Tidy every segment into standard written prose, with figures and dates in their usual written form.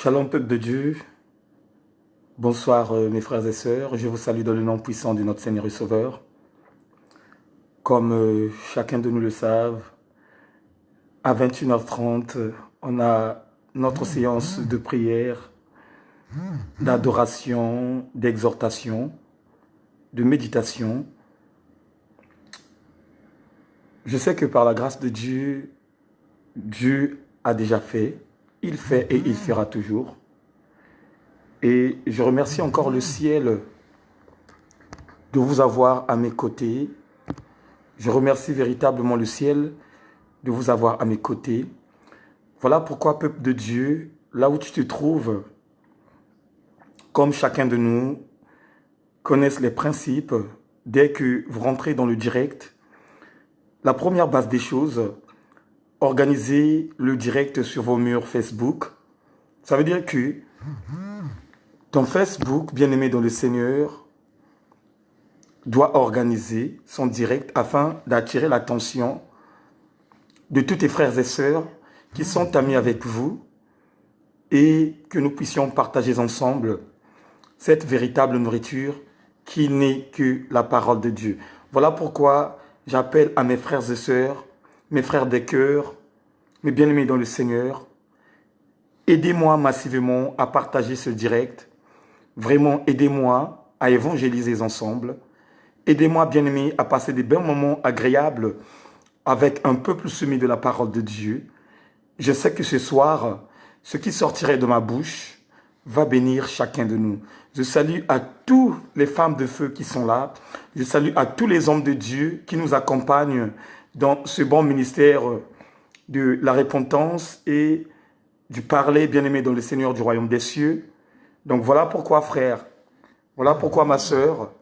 Shalom peuple de Dieu, bonsoir mes frères et sœurs, je vous salue dans le nom puissant de notre Seigneur et Sauveur. Comme chacun de nous le savent, à 21h30, on a notre séance de prière, d'adoration, d'exhortation, de méditation. Je sais que par la grâce de Dieu, Dieu a déjà fait, il fait et il fera toujours. Et je remercie encore le ciel de vous avoir à mes côtés. Je remercie véritablement le ciel de vous avoir à mes côtés. Voilà pourquoi, peuple de Dieu, là où tu te trouves, comme chacun de nous, connaissent les principes. Dès que vous rentrez dans le direct, la première base des choses, organisez le direct sur vos murs Facebook. Ça veut dire que ton Facebook, bien-aimé dans le Seigneur, doit organiser son direct afin d'attirer l'attention de tous tes frères et sœurs qui sont amis avec vous et que nous puissions partager ensemble cette véritable nourriture qui n'est que la parole de Dieu. Voilà pourquoi j'appelle à mes frères et sœurs, mes frères des cœurs, mes bien-aimés dans le Seigneur, aidez-moi massivement à partager ce direct. Vraiment, aidez-moi à évangéliser ensemble. Aidez-moi, bien-aimés, à passer des bons moments agréables avec un peuple soumis de la parole de Dieu. Je sais que ce soir, ce qui sortirait de ma bouche va bénir chacun de nous. Je salue à toutes les femmes de feu qui sont là. Je salue à tous les hommes de Dieu qui nous accompagnent dans ce bon ministère de la repentance et du parler, bien-aimé dans le Seigneur du royaume des cieux. Donc voilà pourquoi, frère, voilà pourquoi, ma sœur,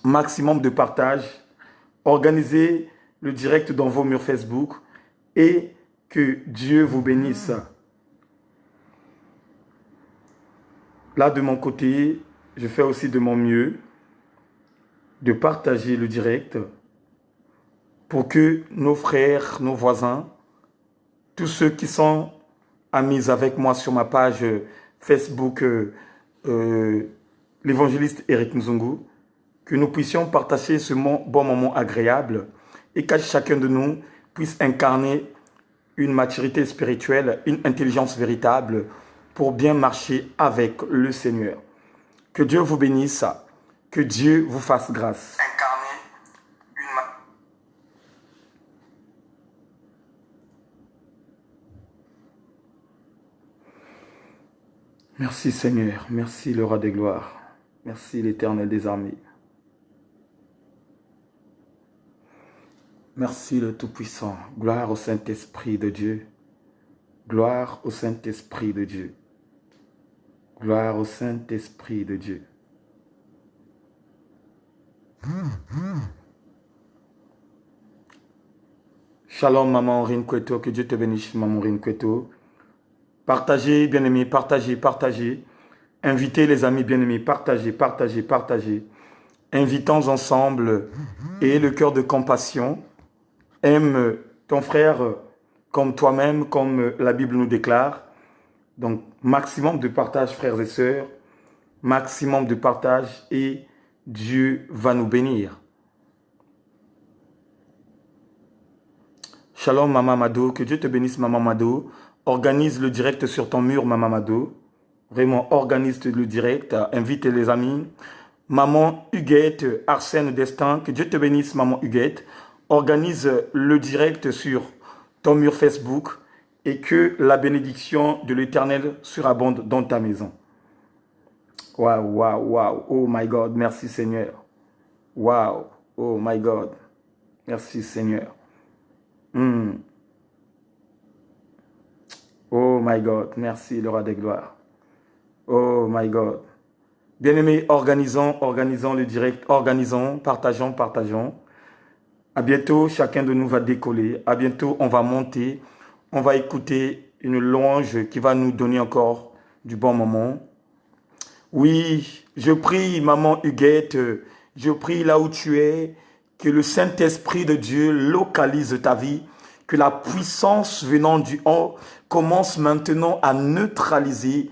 maximum de partage, organisez le direct dans vos murs Facebook et que Dieu vous bénisse. Là, de mon côté, je fais aussi de mon mieux de partager le direct pour que nos frères, nos voisins, tous ceux qui sont amis avec moi sur ma page Facebook, l'évangéliste Eric Nzungu, que nous puissions partager ce bon moment agréable et que chacun de nous puisse incarner une maturité spirituelle, une intelligence véritable pour bien marcher avec le Seigneur. Que Dieu vous bénisse, que Dieu vous fasse grâce. Merci Seigneur, merci le roi des gloires, merci l'Éternel des armées. Merci le Tout-Puissant, gloire au Saint-Esprit de Dieu, gloire au Saint-Esprit de Dieu, gloire au Saint-Esprit de Dieu. Shalom maman Rinkweto, que Dieu te bénisse maman Rinkweto. Partagez, bien-aimés, partagez, partagez. Invitez les amis bien-aimés, partagez, partagez, partagez. Invitons ensemble et le cœur de compassion. Aime ton frère comme toi-même, comme la Bible nous déclare. Donc, maximum de partage, frères et sœurs. Maximum de partage et Dieu va nous bénir. Shalom, Maman Mado. Que Dieu te bénisse, Maman Mado. Organise le direct sur ton mur, Maman Mado. Vraiment, organise le direct. Invite les amis. Maman Huguette, Arsène Destin. Que Dieu te bénisse, Maman Huguette. Organise le direct sur ton mur Facebook et que la bénédiction de l'Éternel surabonde dans ta maison. Waouh, waouh, waouh. Oh my God, merci Seigneur. Waouh, oh my God. Merci Seigneur. Oh my God, merci le roi des gloires. Oh my God. Bien-aimés, organisons le direct, organisons, partageons, partageons. À bientôt, chacun de nous va décoller. À bientôt, on va monter. On va écouter une louange qui va nous donner encore du bon moment. Oui, je prie, maman Huguette, je prie là où tu es, que le Saint-Esprit de Dieu localise ta vie, que la puissance venant du haut commence maintenant à neutraliser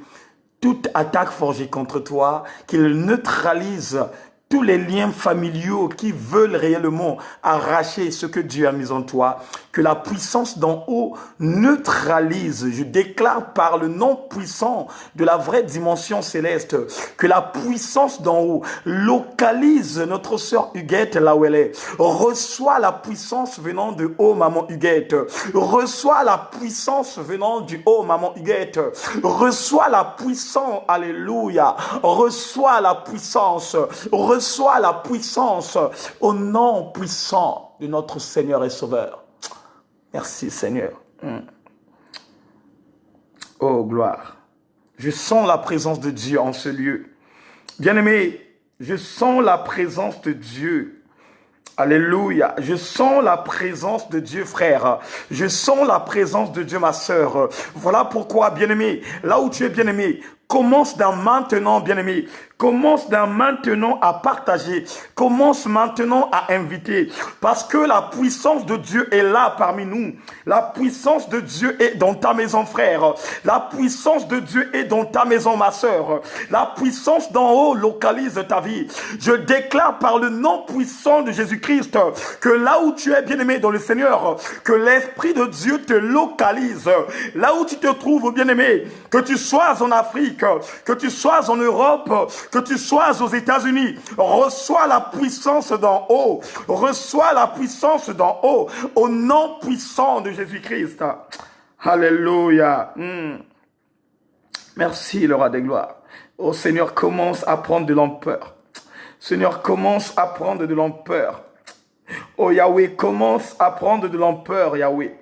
toute attaque forgée contre toi, qu'il neutralise tous les liens familiaux qui veulent réellement arracher ce que Dieu a mis en toi, que la puissance d'en haut neutralise, je déclare par le nom puissant de la vraie dimension céleste, que la puissance d'en haut localise notre sœur Huguette là où elle est. Reçois la puissance venant de haut, maman Huguette. Reçois la puissance venant du haut, maman Huguette. Reçois la puissance, alléluia. Reçois la puissance, reçois la puissance au nom puissant de notre Seigneur et Sauveur. Merci Seigneur. Oh gloire. Je sens la présence de Dieu en ce lieu. Bien-aimé, je sens la présence de Dieu. Alléluia. Je sens la présence de Dieu, frère. Je sens la présence de Dieu, ma sœur. Voilà pourquoi, bien-aimé, là où tu es bien-aimé, commence dans maintenant, bien-aimé. Commence dans maintenant à partager. Commence maintenant à inviter. Parce que la puissance de Dieu est là parmi nous. La puissance de Dieu est dans ta maison, frère. La puissance de Dieu est dans ta maison, ma sœur. La puissance d'en haut localise ta vie. Je déclare par le nom puissant de Jésus-Christ que là où tu es bien-aimé dans le Seigneur, que l'Esprit de Dieu te localise. Là où tu te trouves, bien-aimé, que tu sois en Afrique, que tu sois en Europe, que tu sois aux États-Unis, reçois la puissance d'en haut. Reçois la puissance d'en haut au nom puissant de Jésus-Christ. Alléluia. Merci, le roi des gloires. Oh Seigneur, commence à prendre de l'ampleur. Seigneur, commence à prendre de l'ampleur. Oh Yahweh, commence à prendre de l'ampleur, Yahweh.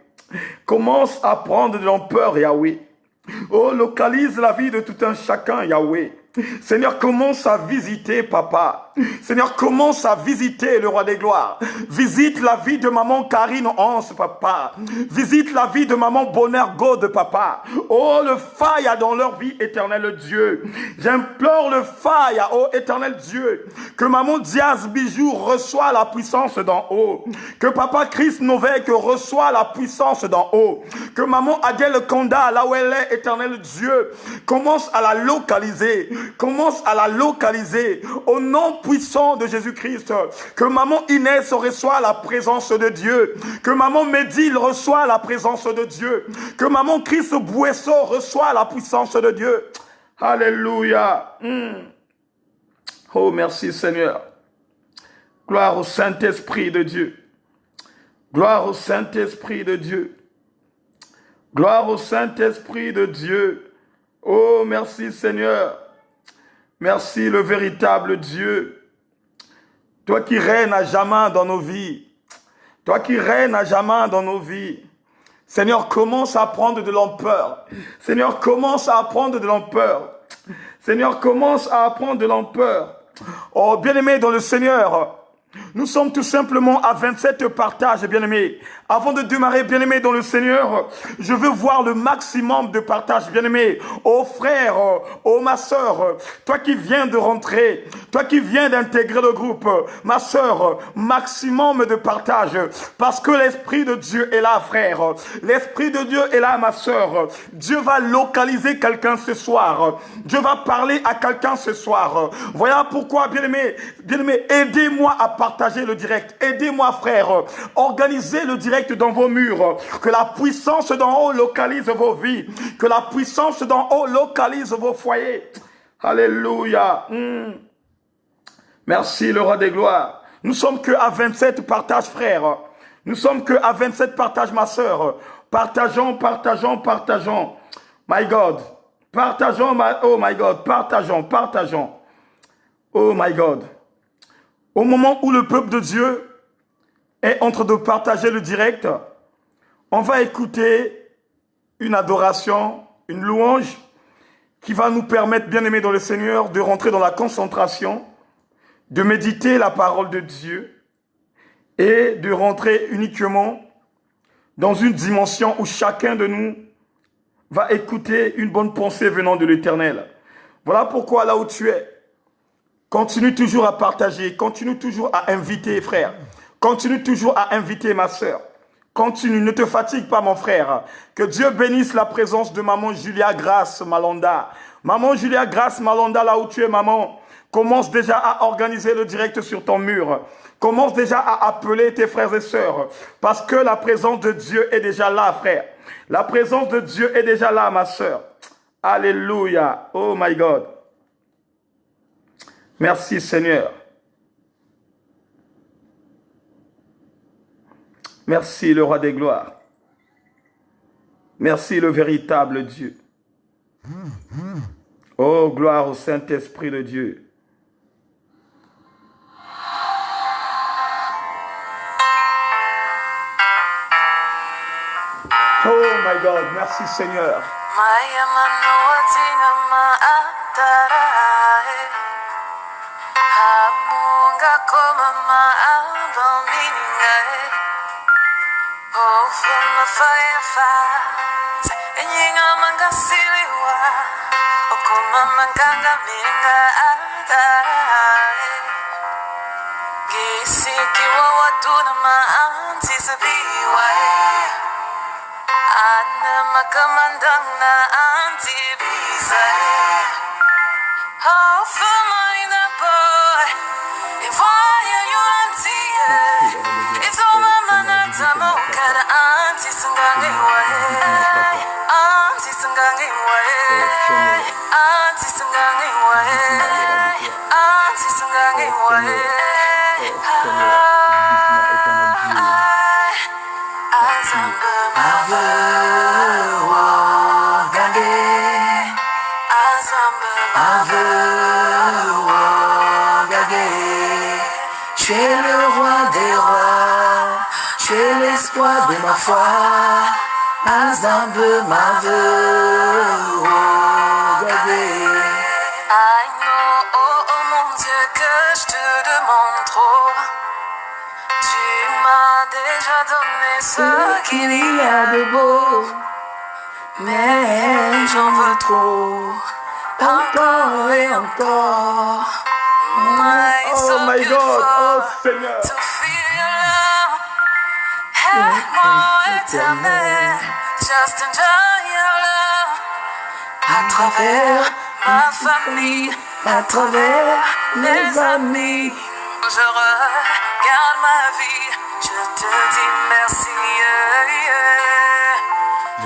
Commence à prendre de l'ampleur, Yahweh. Oh, localise la vie de tout un chacun, Yahweh. Seigneur, commence à visiter, papa. Seigneur, commence à visiter le roi des gloires. Visite la vie de maman Karine Hans, papa. Visite la vie de maman Bonheur God, papa. Oh, le faille dans leur vie, éternel Dieu. J'implore le faille, oh éternel Dieu, que maman Diaz Bijou reçoit la puissance d'en haut. Que papa Christ Novek reçoit la puissance d'en haut. Que maman Adèle Konda, là où elle est, éternel Dieu, commence à la localiser. Commence à la localiser au nom puissant de Jésus-Christ. Que maman Inès reçoit la présence de Dieu. Que maman Médile reçoit la présence de Dieu. Que maman Chris Bouesso reçoit la puissance de Dieu. Alléluia. Oh, merci Seigneur. Gloire au Saint-Esprit de Dieu. Gloire au Saint-Esprit de Dieu. Gloire au Saint-Esprit de Dieu. Oh, merci Seigneur. Merci le véritable Dieu. Toi qui règnes à jamais dans nos vies. Toi qui règnes à jamais dans nos vies. Seigneur, commence à prendre de l'ampleur. Seigneur, commence à prendre de l'ampleur. Seigneur, commence à prendre de l'ampleur. Oh, bien-aimé dans le Seigneur, nous sommes tout simplement à 27 partages, bien-aimés. Avant de démarrer, bien-aimés dans le Seigneur, je veux voir le maximum de partages, bien-aimés. Oh frère, oh ma sœur, toi qui viens de rentrer, toi qui viens d'intégrer le groupe, ma sœur, maximum de partages, parce que l'Esprit de Dieu est là, frère. L'Esprit de Dieu est là, ma sœur. Dieu va localiser quelqu'un ce soir. Dieu va parler à quelqu'un ce soir. Voilà pourquoi, bien-aimés, aidez-moi à partager le direct. Aidez-moi, frère. Organisez le direct dans vos murs. Que la puissance d'en haut localise vos vies. Que la puissance d'en haut localise vos foyers. Alléluia. Merci, le roi des gloires. Nous sommes que à 27 partages, frère. Nous sommes que à 27 partages, ma sœur. Partageons, partageons, partageons. My God. Partageons, oh my God. Partageons, partageons. Oh my God. Au moment où le peuple de Dieu est en train de partager le direct, on va écouter une adoration, une louange qui va nous permettre, bien-aimés dans le Seigneur, de rentrer dans la concentration, de méditer la parole de Dieu et de rentrer uniquement dans une dimension où chacun de nous va écouter une bonne pensée venant de l'Éternel. Voilà pourquoi là où tu es, continue toujours à partager, continue toujours à inviter, frère. Continue toujours à inviter, ma sœur. Continue, ne te fatigue pas mon frère. Que Dieu bénisse la présence de maman Julia Grace Malonda. Maman Julia Grace Malonda, là où tu es maman, commence déjà à organiser le direct sur ton mur. Commence déjà à appeler tes frères et sœurs. Parce que la présence de Dieu est déjà là, frère. La présence de Dieu est déjà là, ma sœur. Alléluia. Oh my God. Merci Seigneur. Merci le roi des gloires. Merci le véritable Dieu. Oh, gloire au Saint-Esprit de Dieu. Oh my God, merci Seigneur. Tu es le roi des rois, tu es l'espoir de ma foi. Azambe ma veuve, I know, oh mon Dieu, que je te demande trop. Tu m'as déjà donné ce qu'il y a de beau, mais j'en veux trop, encore et encore. Oh my God, oh Seigneur. Aide-moi éternel, just enjoy your love. À travers ma famille, à travers mes amis, je regarde ma vie, je te dis merci.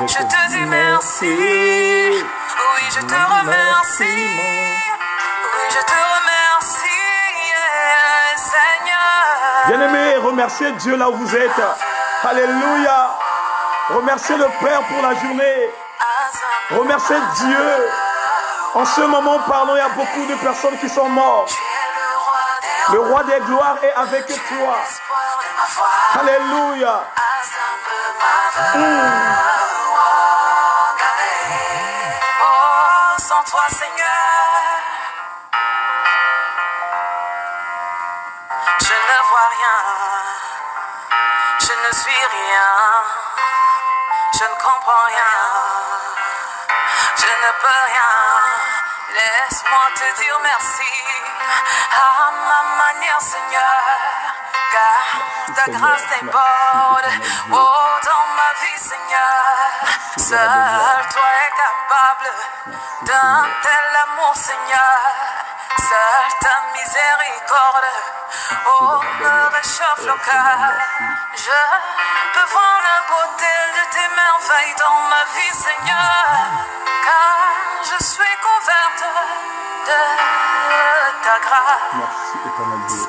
Je te dis merci, oui je te remercie, oui je te remercie, Seigneur. Bien-aimés, remerciez Dieu là où vous êtes. Alléluia. Remerciez le Père pour la journée. Remerciez Dieu. En ce moment, pardon, il y a beaucoup de personnes qui sont mortes. Le roi des gloires est avec toi. Alléluia. Oh, sans toi, Seigneur, je ne vois rien, je ne suis rien, je ne comprends rien, je ne peux rien. Laisse-moi te dire merci à ma manière, Seigneur, car ta grâce déborde. Oh, dans ma vie, Seigneur, seul toi es capable d'un tel amour, Seigneur. Seule ta miséricorde, oh, me réchauffe le cœur. Je peux voir la beauté de tes merveilles dans ma vie, Seigneur, car je suis couverte de ta grâce.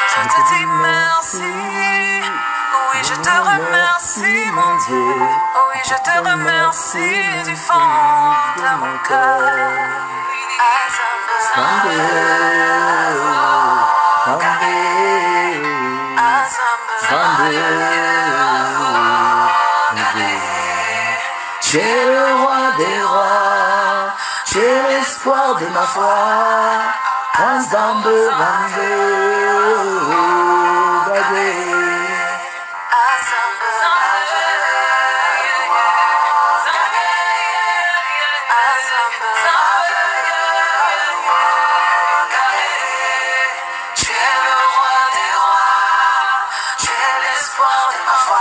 Je te dis merci, oui je te remercie mon Dieu, oui je te remercie du fond de mon cœur. Tu es le roi des rois, tu es l'espoir de ma foi. Azambe tu es le roi des rois, tu es l'espoir de ma foi.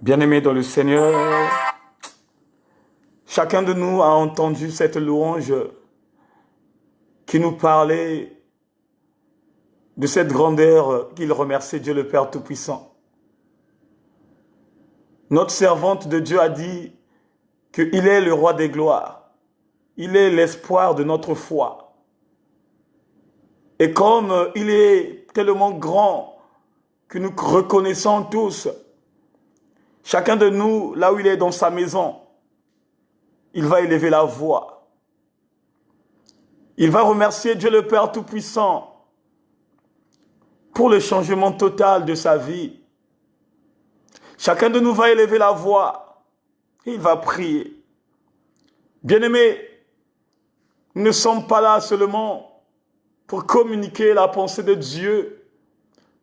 Bien-aimés dans le Seigneur, chacun de nous a entendu cette louange qui nous parlait de cette grandeur qu'il remerciait Dieu le Père Tout-Puissant. Notre servante de Dieu a dit qu'il est le roi des gloires. Il est l'espoir de notre foi. Et comme il est tellement grand que nous reconnaissons tous, chacun de nous, là où il est dans sa maison, il va élever la voix. Il va remercier Dieu le Père Tout-Puissant pour le changement total de sa vie. Chacun de nous va élever la voix et il va prier. Bien-aimés, nous ne sommes pas là seulement pour communiquer la pensée de Dieu,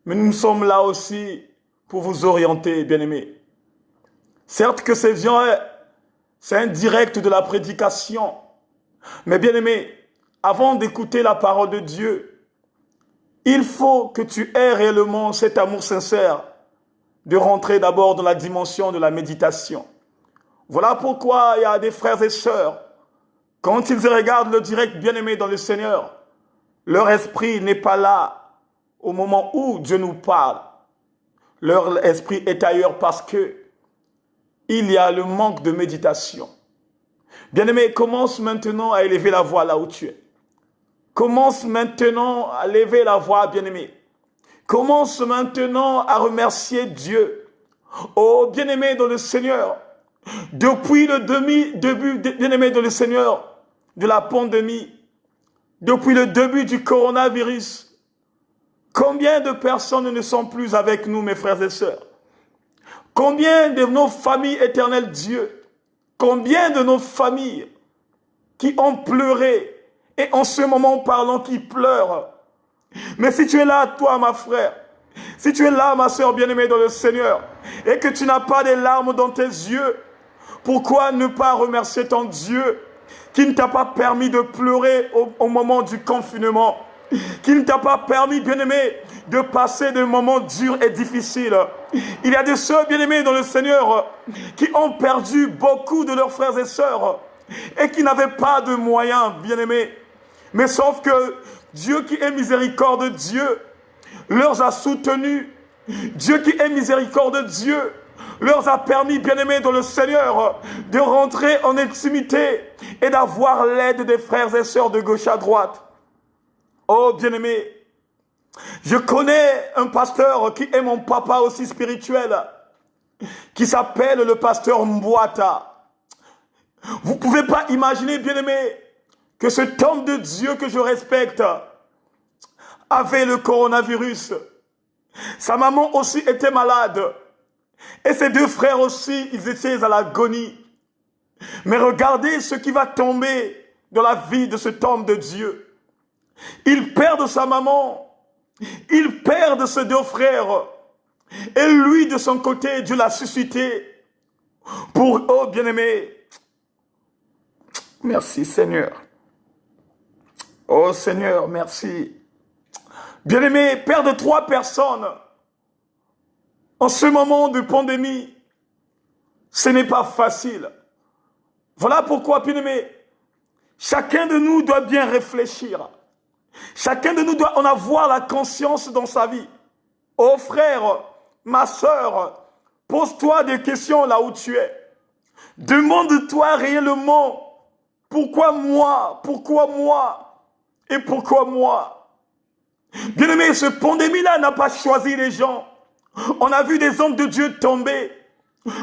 mais nous sommes là aussi pour vous orienter, bien-aimés. Certes que c'est un direct de la prédication, mais bien-aimés, avant d'écouter la parole de Dieu, il faut que tu aies réellement cet amour sincère de rentrer d'abord dans la dimension de la méditation. Voilà pourquoi il y a des frères et sœurs, quand ils regardent le direct bien-aimé dans le Seigneur, leur esprit n'est pas là au moment où Dieu nous parle. Leur esprit est ailleurs parce que il y a le manque de méditation. Bien-aimé, commence maintenant à élever la voix là où tu es. Commence maintenant à lever la voix, bien-aimé. Commence maintenant à remercier Dieu. Oh, bien-aimé dans le Seigneur, depuis le début, bien-aimé dans le Seigneur, de la pandémie, depuis le début du coronavirus, combien de personnes ne sont plus avec nous, mes frères et sœurs? Combien de nos familles, éternel Dieu, combien de nos familles qui ont pleuré, et en ce moment parlant qui pleurent. Mais si tu es là, toi, ma frère, si tu es là, ma soeur bien-aimée dans le Seigneur, et que tu n'as pas des larmes dans tes yeux, pourquoi ne pas remercier ton Dieu qui ne t'a pas permis de pleurer au moment du confinement, qui ne t'a pas permis, bien-aimé, de passer des moments durs et difficiles. Il y a des sœurs bien-aimées dans le Seigneur qui ont perdu beaucoup de leurs frères et sœurs et qui n'avaient pas de moyens, bien-aimés. Mais sauf que Dieu qui est miséricordieux, Dieu leur a soutenus. Dieu qui est miséricordieux, Dieu leur a permis, bien-aimés dans le Seigneur, de rentrer en intimité et d'avoir l'aide des frères et sœurs de gauche à droite. Oh, bien-aimés, je connais un pasteur qui est mon papa aussi spirituel, qui s'appelle le pasteur Mbouata. Vous ne pouvez pas imaginer, bien-aimés, que cet homme de Dieu que je respecte avait le coronavirus. Sa maman aussi était malade. Et ses deux frères aussi, ils étaient à l'agonie. Mais regardez ce qui va tomber dans la vie de cet homme de Dieu. Il perd sa maman. Il perd ses deux frères. Et lui, de son côté, Dieu l'a suscité pour, oh bien-aimé, merci Seigneur. Oh Seigneur, merci. Bien-aimé, perdre 3 personnes en ce moment de pandémie, ce n'est pas facile. Voilà pourquoi, bien-aimé, chacun de nous doit bien réfléchir. Chacun de nous doit en avoir la conscience dans sa vie. Oh frère, ma sœur, pose-toi des questions là où tu es. Demande-toi réellement, pourquoi moi? Pourquoi moi? Et pourquoi moi? Bien-aimé, ce pandémie-là n'a pas choisi les gens. On a vu des hommes de Dieu tomber.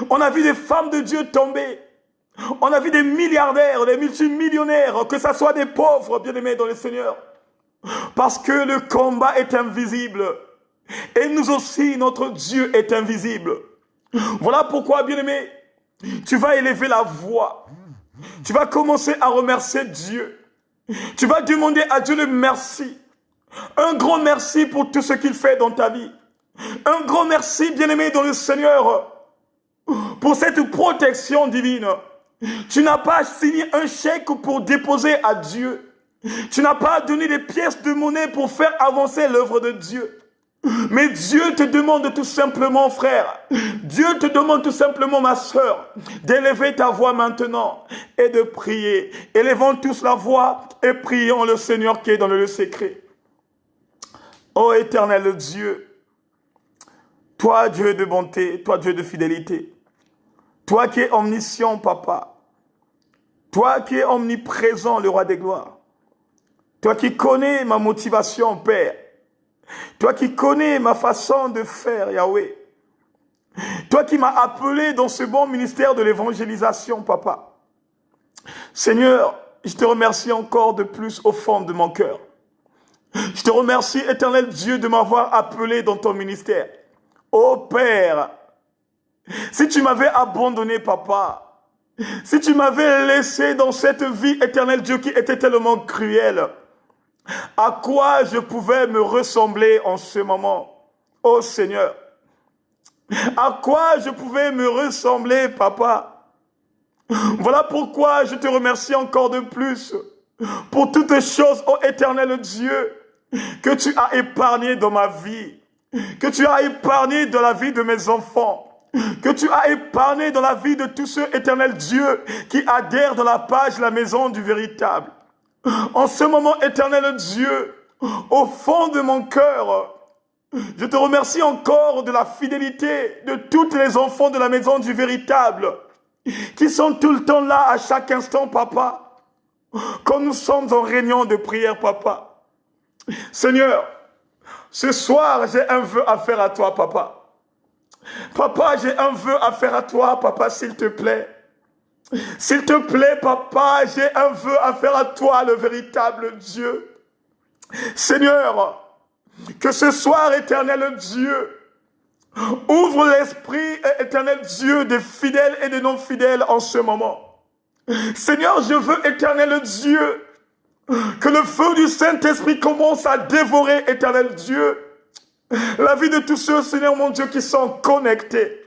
On a vu des femmes de Dieu tomber. On a vu des milliardaires, des multimillionnaires, que ce soit des pauvres, bien-aimés dans le Seigneur. Parce que le combat est invisible. Et nous aussi, notre Dieu est invisible. Voilà pourquoi, bien-aimé, tu vas élever la voix. Tu vas commencer à remercier Dieu. Tu vas demander à Dieu le merci. Un grand merci pour tout ce qu'il fait dans ta vie. Un grand merci, bien-aimé, dans le Seigneur, pour cette protection divine. Tu n'as pas signé un chèque pour déposer à Dieu. Tu n'as pas donné des pièces de monnaie pour faire avancer l'œuvre de Dieu. Mais Dieu te demande tout simplement, frère, Dieu te demande tout simplement, ma sœur, d'élever ta voix maintenant et de prier. Élevons tous la voix et prions le Seigneur qui est dans le lieu secret. Ô éternel Dieu, toi Dieu de bonté, toi Dieu de fidélité, toi qui es omniscient, papa, toi qui es omniprésent, le roi des gloires, toi qui connais ma motivation, Père, toi qui connais ma façon de faire, Yahweh, toi qui m'as appelé dans ce bon ministère de l'évangélisation, papa. Seigneur, je te remercie encore de plus au fond de mon cœur. Je te remercie, éternel Dieu, de m'avoir appelé dans ton ministère. Ô Père, si tu m'avais abandonné, papa, si tu m'avais laissé dans cette vie, éternel Dieu, qui était tellement cruelle, à quoi je pouvais me ressembler en ce moment, ô Seigneur? À quoi je pouvais me ressembler, papa? Voilà pourquoi je te remercie encore de plus pour toutes choses, ô éternel Dieu, que tu as épargné dans ma vie, que tu as épargné dans la vie de mes enfants, que tu as épargné dans la vie de tous ceux, éternel Dieu, qui adhèrent dans la page La Maison du Véritable. En ce moment, éternel Dieu, au fond de mon cœur, je te remercie encore de la fidélité de tous les enfants de la Maison du Véritable, qui sont tout le temps là, à chaque instant, papa, quand nous sommes en réunion de prière, papa. Seigneur, ce soir, j'ai un vœu à faire à toi, papa. Papa, j'ai un vœu à faire à toi, papa, s'il te plaît. S'il te plaît, papa, j'ai un vœu à faire à toi, le véritable Dieu. Seigneur, que ce soir, éternel Dieu, ouvre l'esprit, éternel Dieu, des fidèles et des non-fidèles en ce moment. Seigneur, je veux, éternel Dieu, que le feu du Saint-Esprit commence à dévorer, éternel Dieu, la vie de tous ceux, Seigneur mon Dieu, qui sont connectés.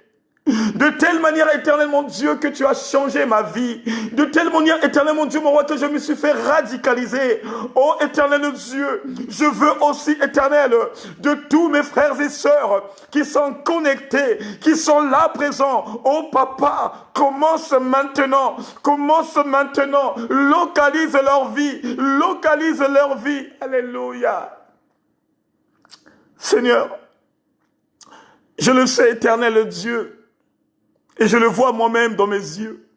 De telle manière, éternel mon Dieu, que tu as changé ma vie. De telle manière, éternel mon Dieu, mon roi, que je me suis fait radicaliser. Oh éternel Dieu, je veux aussi, éternel, de tous mes frères et sœurs qui sont connectés, qui sont là présents. Oh papa, commence maintenant, localise leur vie. Alléluia. Seigneur, je le sais, éternel Dieu, et je le vois moi-même dans mes yeux,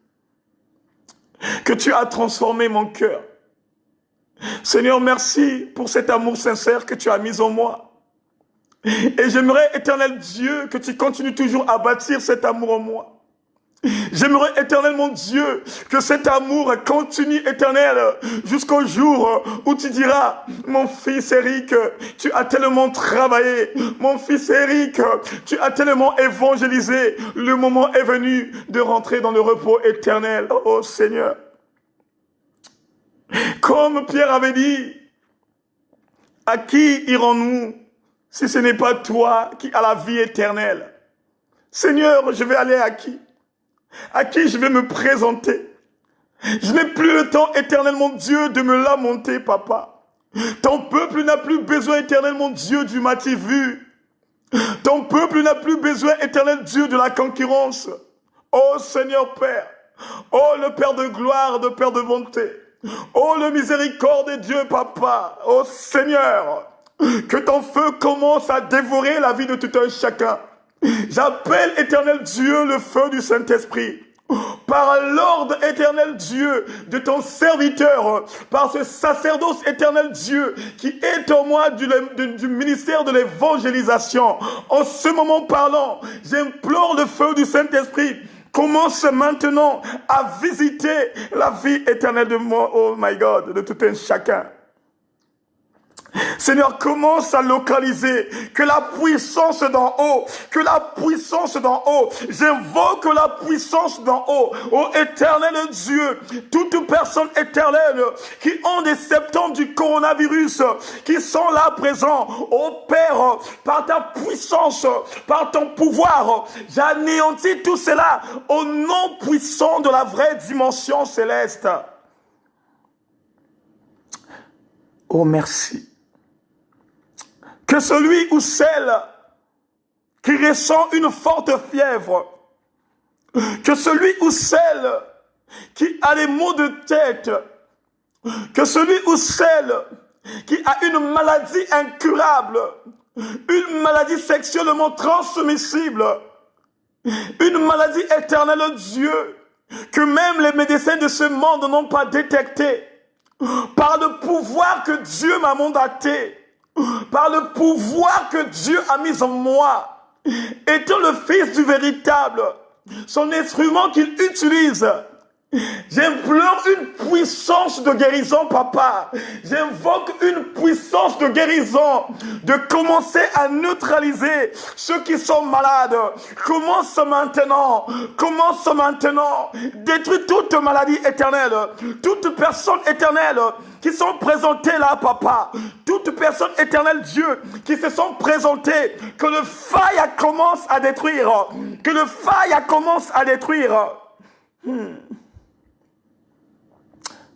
que tu as transformé mon cœur. Seigneur, merci pour cet amour sincère que tu as mis en moi. Et j'aimerais, éternel Dieu, que tu continues toujours à bâtir cet amour en moi. J'aimerais, éternel mon Dieu, que cet amour continue, éternel, jusqu'au jour où tu diras, mon fils Eric, tu as tellement travaillé, mon fils Eric, tu as tellement évangélisé, le moment est venu de rentrer dans le repos éternel. Oh Seigneur, comme Pierre avait dit, à qui irons-nous si ce n'est pas toi qui as la vie éternelle? Seigneur, je vais aller à qui? À qui je vais me présenter? Je n'ai plus le temps, éternel mon Dieu, de me lamenter, papa. Ton peuple n'a plus besoin, éternel mon Dieu, du mati-vu. Ton peuple n'a plus besoin, éternel Dieu, de la concurrence. Oh Seigneur Père, oh le Père de gloire, le Père de bonté, oh le miséricorde de Dieu, papa. Oh Seigneur, que ton feu commence à dévorer la vie de tout un chacun. J'appelle, éternel Dieu, le feu du Saint-Esprit. Par l'ordre, éternel Dieu, de ton serviteur, par ce sacerdoce, éternel Dieu, qui est en moi du ministère de l'évangélisation. En ce moment parlant, j'implore le feu du Saint-Esprit. Commence maintenant à visiter la vie éternelle de moi, oh my God, de tout un chacun. Seigneur, commence à localiser que la puissance d'en haut, j'invoque la puissance d'en haut, ô éternel Dieu, toute personne éternelle qui ont des symptômes du coronavirus, qui sont là présents, ô Père, par ta puissance, par ton pouvoir, j'anéantis tout cela au nom puissant de la vraie dimension céleste. Oh merci. que celui ou celle qui ressent une forte fièvre, que celui ou celle qui a des maux de tête, que celui ou celle qui a une maladie incurable, une maladie sexuellement transmissible, une maladie éternelle, Dieu, que même les médecins de ce monde n'ont pas détecté, par le pouvoir que Dieu m'a mandaté, par le pouvoir que Dieu a mis en moi, étant le Fils du véritable, son instrument qu'il utilise, j'implore une puissance de guérison, papa. J'invoque une puissance de guérison, de commencer à neutraliser ceux qui sont malades. Commence maintenant. Commence maintenant. Détruis toute maladie éternelle, toute personne éternelle qui sont présentées là, papa. Toute personne éternelle, Dieu, qui se sont présentées. Que le fire commence à détruire. Que le fire commence à détruire.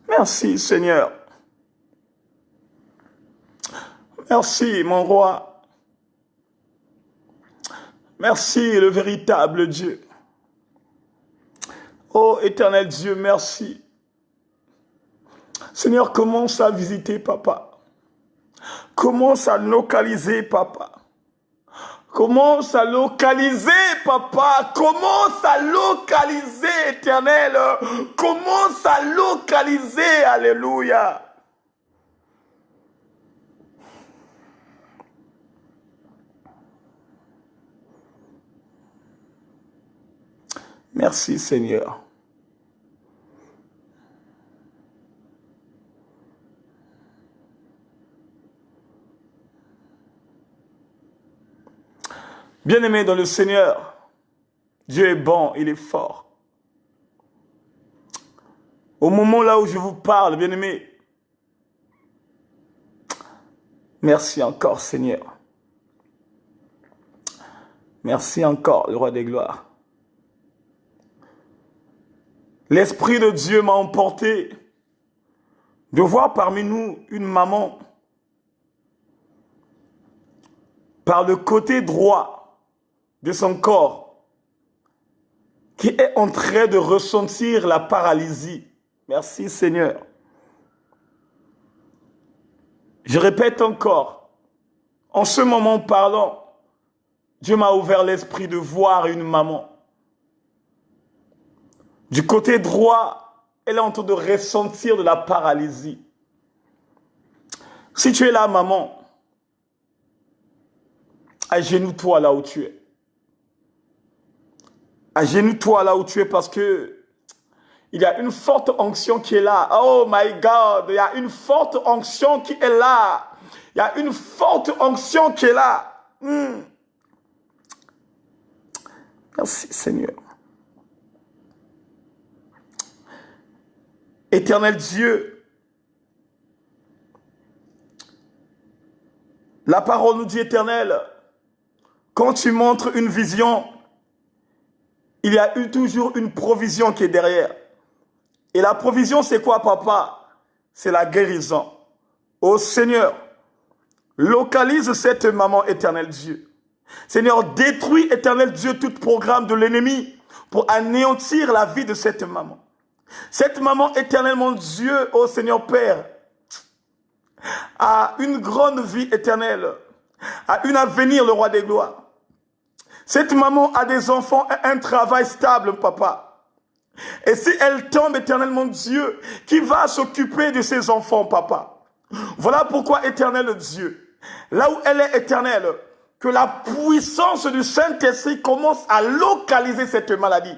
Merci, Seigneur. Merci, mon roi. Merci, le véritable Dieu. Oh, éternel Dieu, merci. Seigneur, commence à visiter, papa. Commence à localiser, papa. Commence à localiser, papa. Commence à localiser, éternel. Commence à localiser, alléluia. Merci, Seigneur. Bien-aimé dans le Seigneur, Dieu est bon, il est fort. Au moment là où je vous parle, bien-aimé, merci encore, Seigneur. Merci encore, le roi des gloires. L'Esprit de Dieu m'a emporté de voir parmi nous une maman par le côté droit de son corps qui est en train de ressentir la paralysie. Merci Seigneur. Je répète encore, en ce moment parlant, Dieu m'a ouvert l'esprit de voir une maman. Du côté droit, elle est en train de ressentir de la paralysie. Si tu es là, maman, agenouille-toi là où tu es. Agenouille-toi là où tu es parce que il y a une forte onction qui est là. Oh my God, il y a une forte onction qui est là. Il y a une forte onction qui est là. Merci Seigneur. Éternel Dieu, la parole nous dit, Éternel, quand tu montres une vision, il y a eu toujours une provision qui est derrière. Et la provision, c'est quoi, papa? C'est la guérison. Oh Seigneur, localise cette maman, Éternel Dieu. Seigneur, détruis, Éternel Dieu, tout programme de l'ennemi pour anéantir la vie de cette maman. Cette maman, Éternel mon Dieu, oh Seigneur Père, a une grande vie éternelle, a un avenir, le roi des gloires. Cette maman a des enfants et un travail stable, papa. Et si elle tombe, Éternel mon Dieu, qui va s'occuper de ses enfants, papa? Voilà pourquoi, Éternel Dieu, là où elle est éternelle, que la puissance du Saint-Esprit commence à localiser cette maladie.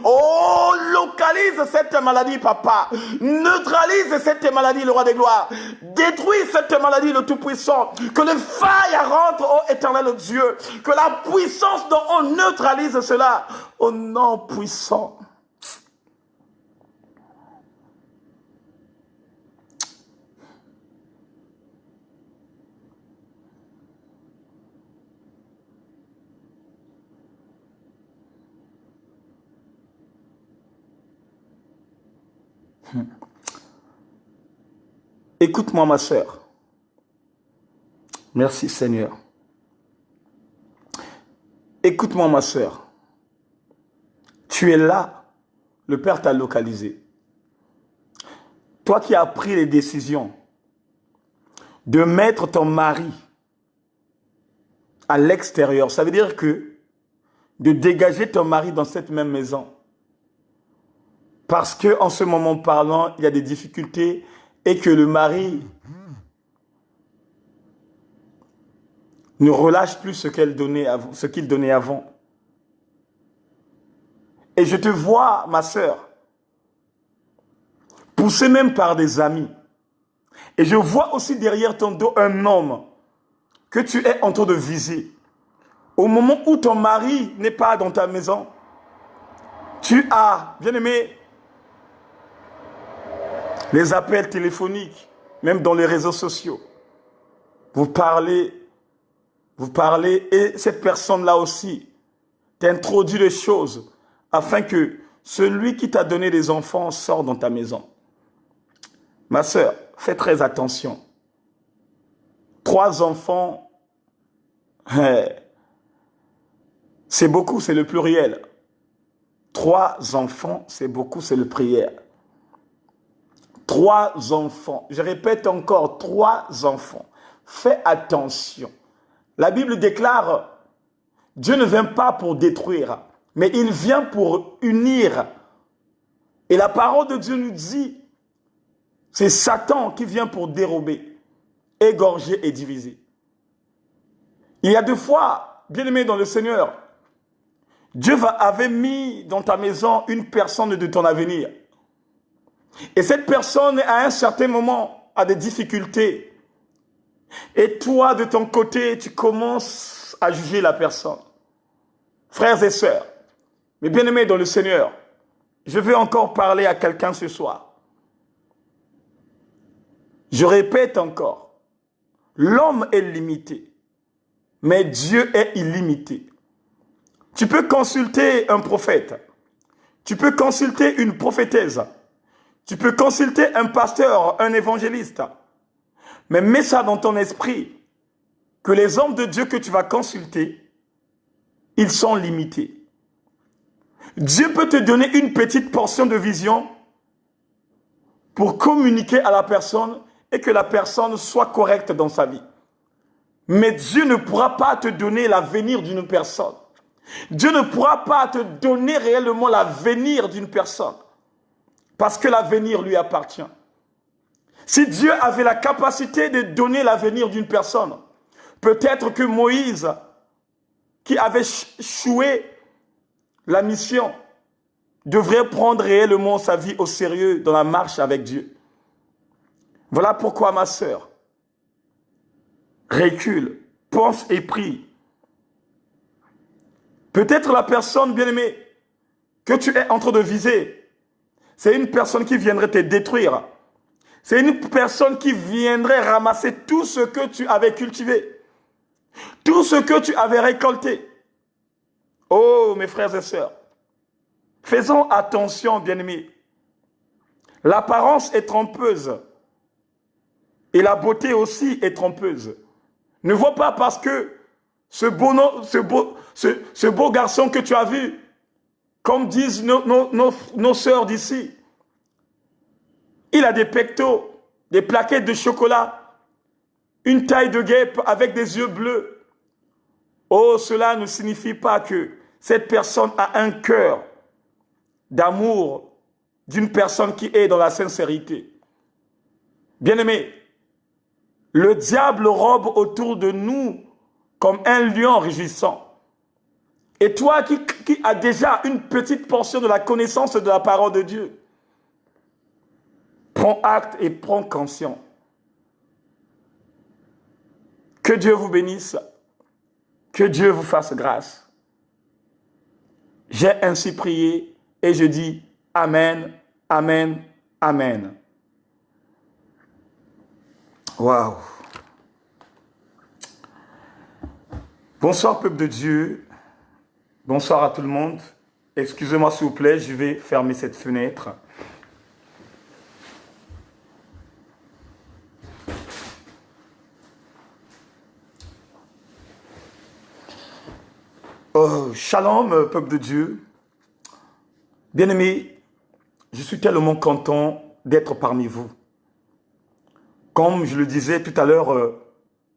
Oh, localise cette maladie, papa. Neutralise cette maladie, le roi des gloires. Détruis cette maladie, le Tout-Puissant. Que le feu rentre, oh éternel Dieu. Que la puissance dont on neutralise cela, au nom puissant. Écoute-moi, ma sœur. Merci Seigneur. Écoute-moi ma sœur. Tu es là. Le Père t'a localisé. Toi qui as pris les décisions de mettre ton mari à l'extérieur, ça veut dire que de dégager ton mari dans cette même maison. Parce que en ce moment parlant, il y a des difficultés et que le mari ne relâche plus ce qu'il donnait avant. Et je te vois, ma sœur, poussée même par des amis. Et je vois aussi derrière ton dos un homme que tu es en train de viser. Au moment où ton mari n'est pas dans ta maison, tu as, bien aimé, les appels téléphoniques, même dans les réseaux sociaux. Vous parlez, et cette personne-là aussi t'introduit les choses afin que celui qui t'a donné des enfants sorte dans ta maison. Ma sœur, fais très attention. 3 enfants, c'est beaucoup, c'est le pluriel. 3 enfants, c'est beaucoup, c'est le pluriel. 3 enfants. Je répète encore, 3 enfants. Fais attention. La Bible déclare, Dieu ne vient pas pour détruire, mais il vient pour unir. Et la parole de Dieu nous dit, c'est Satan qui vient pour dérober, égorger et diviser. Il y a 2 fois, bien aimé dans le Seigneur, Dieu avait mis dans ta maison une personne de ton avenir. Et cette personne, à un certain moment, a des difficultés. Et toi, de ton côté, tu commences à juger la personne. Frères et sœurs, mes bien-aimés dans le Seigneur, je veux encore parler à quelqu'un ce soir. Je répète encore, l'homme est limité, mais Dieu est illimité. Tu peux consulter un prophète, tu peux consulter une prophétesse, tu peux consulter un pasteur, un évangéliste, mais mets ça dans ton esprit, que les hommes de Dieu que tu vas consulter, ils sont limités. Dieu peut te donner une petite portion de vision pour communiquer à la personne et que la personne soit correcte dans sa vie. Mais Dieu ne pourra pas te donner l'avenir d'une personne. Dieu ne pourra pas te donner réellement l'avenir d'une personne. Parce que l'avenir lui appartient. Si Dieu avait la capacité de donner l'avenir d'une personne, peut-être que Moïse, qui avait échoué la mission, devrait prendre réellement sa vie au sérieux dans la marche avec Dieu. Voilà pourquoi, ma sœur, recule, pense et prie. Peut-être la personne, bien-aimée, que tu es en train de viser, c'est une personne qui viendrait te détruire. C'est une personne qui viendrait ramasser tout ce que tu avais cultivé, tout ce que tu avais récolté. Oh, mes frères et sœurs, faisons attention, bien-aimés. L'apparence est trompeuse et la beauté aussi est trompeuse. Ne vois pas parce que ce beau garçon que tu as vu, comme disent nos sœurs d'ici, il a des pectoraux, des plaquettes de chocolat, une taille de guêpe avec des yeux bleus. Oh, cela ne signifie pas que cette personne a un cœur d'amour d'une personne qui est dans la sincérité. Bien-aimé, le diable rôde autour de nous comme un lion rugissant. Et toi qui as déjà une petite portion de la connaissance de la parole de Dieu, prends acte et prends conscience. Que Dieu vous bénisse. Que Dieu vous fasse grâce. J'ai ainsi prié et je dis Amen, Amen, Amen. Waouh. Bonsoir peuple de Dieu. Bonsoir à tout le monde. Excusez-moi s'il vous plaît, je vais fermer cette fenêtre. Oh, shalom, peuple de Dieu. Bien-aimés, je suis tellement content d'être parmi vous. Comme je le disais tout à l'heure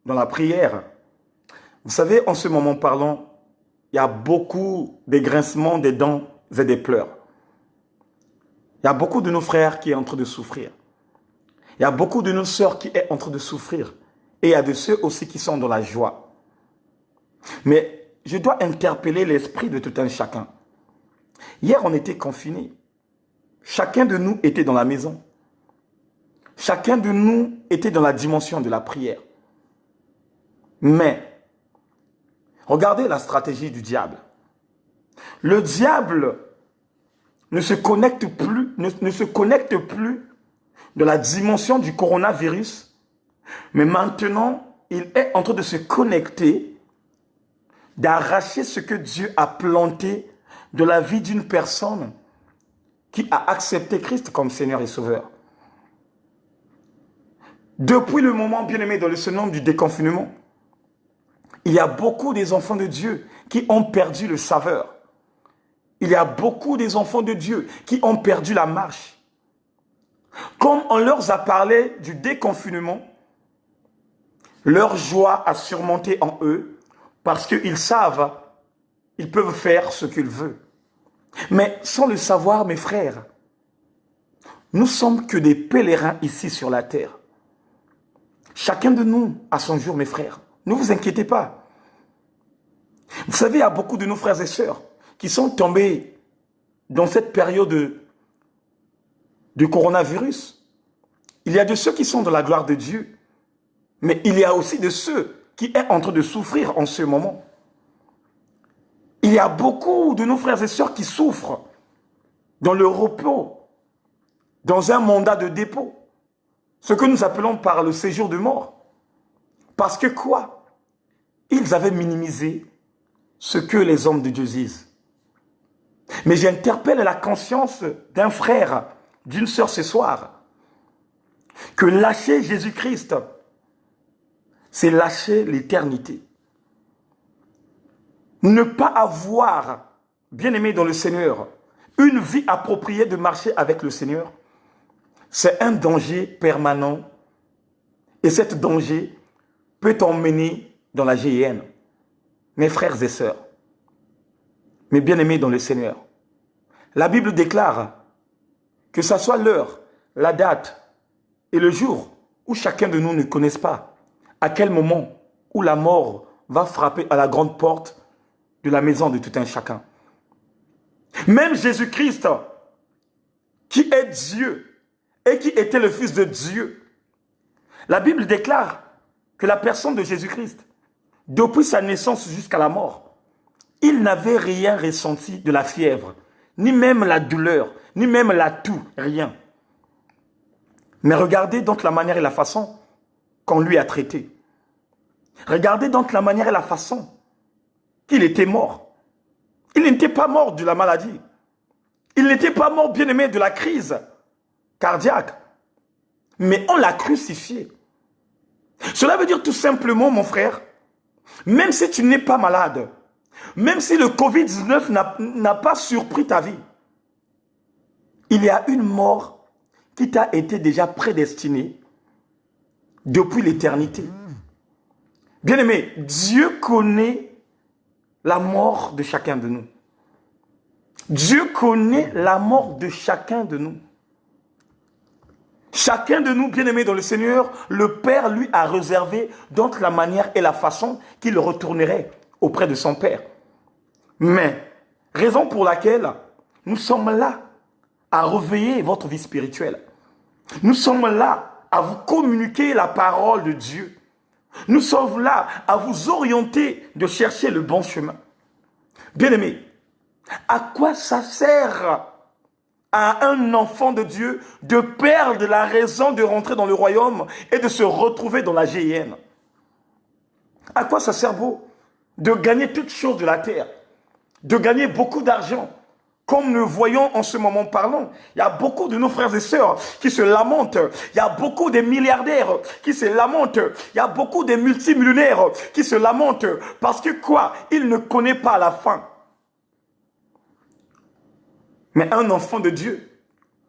dans la prière, vous savez, en ce moment parlant, il y a beaucoup de grincements des dents et des pleurs. Il y a beaucoup de nos frères qui sont en train de souffrir. Il y a beaucoup de nos sœurs qui sont en train de souffrir. Et il y a de ceux aussi qui sont dans la joie. Mais je dois interpeller l'esprit de tout un chacun. Hier, on était confinés. Chacun de nous était dans la maison. Chacun de nous était dans la dimension de la prière. Mais, regardez la stratégie du diable. Le diable ne se connecte plus de la dimension du coronavirus, mais maintenant, il est en train de se connecter, d'arracher ce que Dieu a planté de la vie d'une personne qui a accepté Christ comme Seigneur et Sauveur. Depuis le moment, bien-aimé, dans le Seigneur du déconfinement, il y a beaucoup des enfants de Dieu qui ont perdu le saveur. Il y a beaucoup des enfants de Dieu qui ont perdu la marche. Comme on leur a parlé du déconfinement, leur joie a surmonté en eux parce qu'ils savent, ils peuvent faire ce qu'ils veulent. Mais sans le savoir, mes frères, nous sommes que des pèlerins ici sur la terre. Chacun de nous a son jour, mes frères. Ne vous inquiétez pas. Vous savez, il y a beaucoup de nos frères et sœurs qui sont tombés dans cette période de coronavirus. Il y a de ceux qui sont dans la gloire de Dieu, mais il y a aussi de ceux qui sont en train de souffrir en ce moment. Il y a beaucoup de nos frères et sœurs qui souffrent dans le repos, dans un mandat de dépôt, ce que nous appelons par le séjour de mort. Parce que quoi? Ils avaient minimisé ce que les hommes de Dieu disent. Mais j'interpelle la conscience d'un frère, d'une sœur ce soir, que lâcher Jésus-Christ, c'est lâcher l'éternité. Ne pas avoir, bien-aimé dans le Seigneur, une vie appropriée de marcher avec le Seigneur, c'est un danger permanent. Et cet danger peut t'emmener dans la géhenne. Mes frères et sœurs, mes bien-aimés dans le Seigneur, la Bible déclare que ce soit l'heure, la date et le jour où chacun de nous ne connaisse pas à quel moment où la mort va frapper à la grande porte de la maison de tout un chacun. Même Jésus-Christ, qui est Dieu et qui était le Fils de Dieu, la Bible déclare que la personne de Jésus-Christ, depuis sa naissance jusqu'à la mort, il n'avait rien ressenti de la fièvre, ni même la douleur, ni même la toux, rien. Mais regardez donc la manière et la façon qu'on lui a traité. Regardez donc la manière et la façon qu'il était mort. Il n'était pas mort de la maladie. Il n'était pas mort, bien-aimé, de la crise cardiaque. Mais on l'a crucifié. Cela veut dire tout simplement, mon frère, même si tu n'es pas malade, même si le Covid-19 n'a pas surpris ta vie, il y a une mort qui t'a été déjà prédestinée depuis l'éternité. Bien-aimé, Dieu connaît la mort de chacun de nous. Dieu connaît la mort de chacun de nous. Chacun de nous, bien-aimés dans le Seigneur, le Père lui a réservé donc la manière et la façon qu'il retournerait auprès de son Père. Mais, raison pour laquelle nous sommes là à réveiller votre vie spirituelle. Nous sommes là à vous communiquer la parole de Dieu. Nous sommes là à vous orienter de chercher le bon chemin. Bien-aimés, à quoi ça sert à un enfant de Dieu de perdre la raison de rentrer dans le royaume et de se retrouver dans la géhenne? À quoi ça sert beau de gagner toutes choses de la terre, de gagner beaucoup d'argent, comme nous voyons en ce moment parlant. Il y a beaucoup de nos frères et sœurs qui se lamentent. Il y a beaucoup de milliardaires qui se lamentent. Il y a beaucoup de multimillionnaires qui se lamentent. Parce que quoi? Ils ne connaissent pas la fin. Mais un enfant de Dieu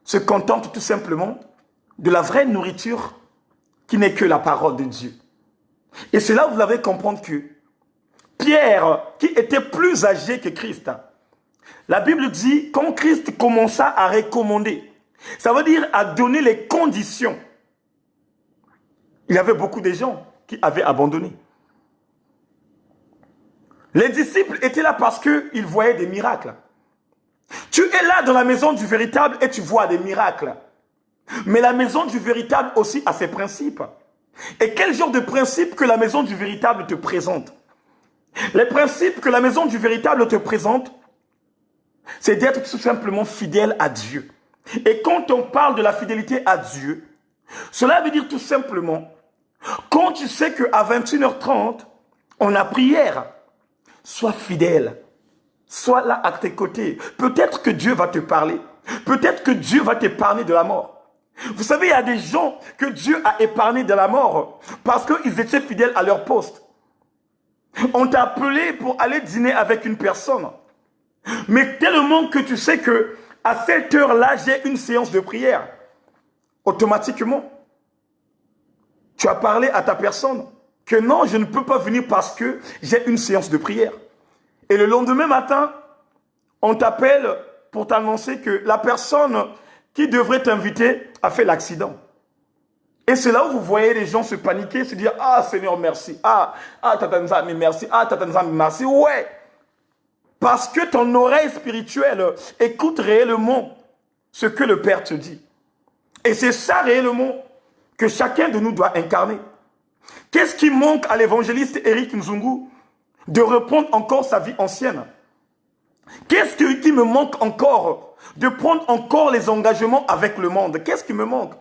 se contente tout simplement de la vraie nourriture qui n'est que la parole de Dieu. Et c'est là où vous devez comprendre que Pierre, qui était plus âgé que Christ, la Bible dit, quand Christ commença à recommander, ça veut dire à donner les conditions, il y avait beaucoup de gens qui avaient abandonné. Les disciples étaient là parce qu'ils voyaient des miracles. Tu es là dans la maison du véritable et tu vois des miracles. Mais la maison du véritable aussi a ses principes. Et quel genre de principes que la maison du véritable te présente? Les principes que la maison du véritable te présente, c'est d'être tout simplement fidèle à Dieu. Et quand on parle de la fidélité à Dieu, cela veut dire tout simplement, quand tu sais qu'à 21h30, on a prière, sois fidèle. Sois là à tes côtés. Peut-être que Dieu va te parler. Peut-être que Dieu va t'épargner de la mort. Vous savez, il y a des gens que Dieu a épargnés de la mort parce qu'ils étaient fidèles à leur poste. On t'a appelé pour aller dîner avec une personne. Mais tellement que tu sais que à cette heure-là, j'ai une séance de prière. Automatiquement, tu as parlé à ta personne que non, je ne peux pas venir parce que j'ai une séance de prière. Et le lendemain matin, on t'appelle pour t'annoncer que la personne qui devrait t'inviter a fait l'accident. Et c'est là où vous voyez les gens se paniquer, se dire « Ah Seigneur, merci. Ah Tatanza, mais merci. Ah Tatanza, mais merci. » Ouais. Parce que ton oreille spirituelle écoute réellement ce que le Père te dit. Et c'est ça réellement que chacun de nous doit incarner. Qu'est-ce qui manque à l'évangéliste Éric Nzungu? De reprendre encore sa vie ancienne. Qu'est-ce qui me manque encore? De prendre encore les engagements avec le monde. Qu'est-ce qui me manque?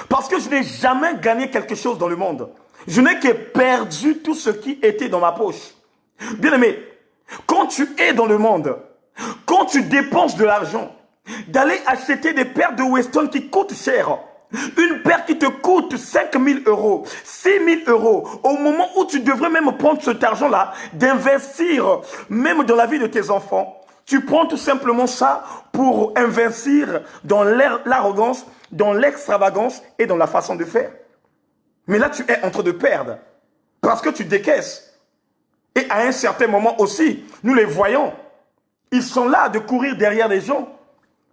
Parce que je n'ai jamais gagné quelque chose dans le monde. Je n'ai que perdu tout ce qui était dans ma poche. Bien aimé, quand tu es dans le monde, quand tu dépenses de l'argent, d'aller acheter des paires de Weston qui coûtent cher, une paire qui te coûte 5 000 euros, 6 000 euros, au moment où tu devrais même prendre cet argent-là, d'investir même dans la vie de tes enfants, tu prends tout simplement ça pour investir dans l'arrogance, dans l'extravagance et dans la façon de faire. Mais là, tu es en train de perdre parce que tu décaisses. Et à un certain moment aussi, nous les voyons, ils sont là de courir derrière les gens,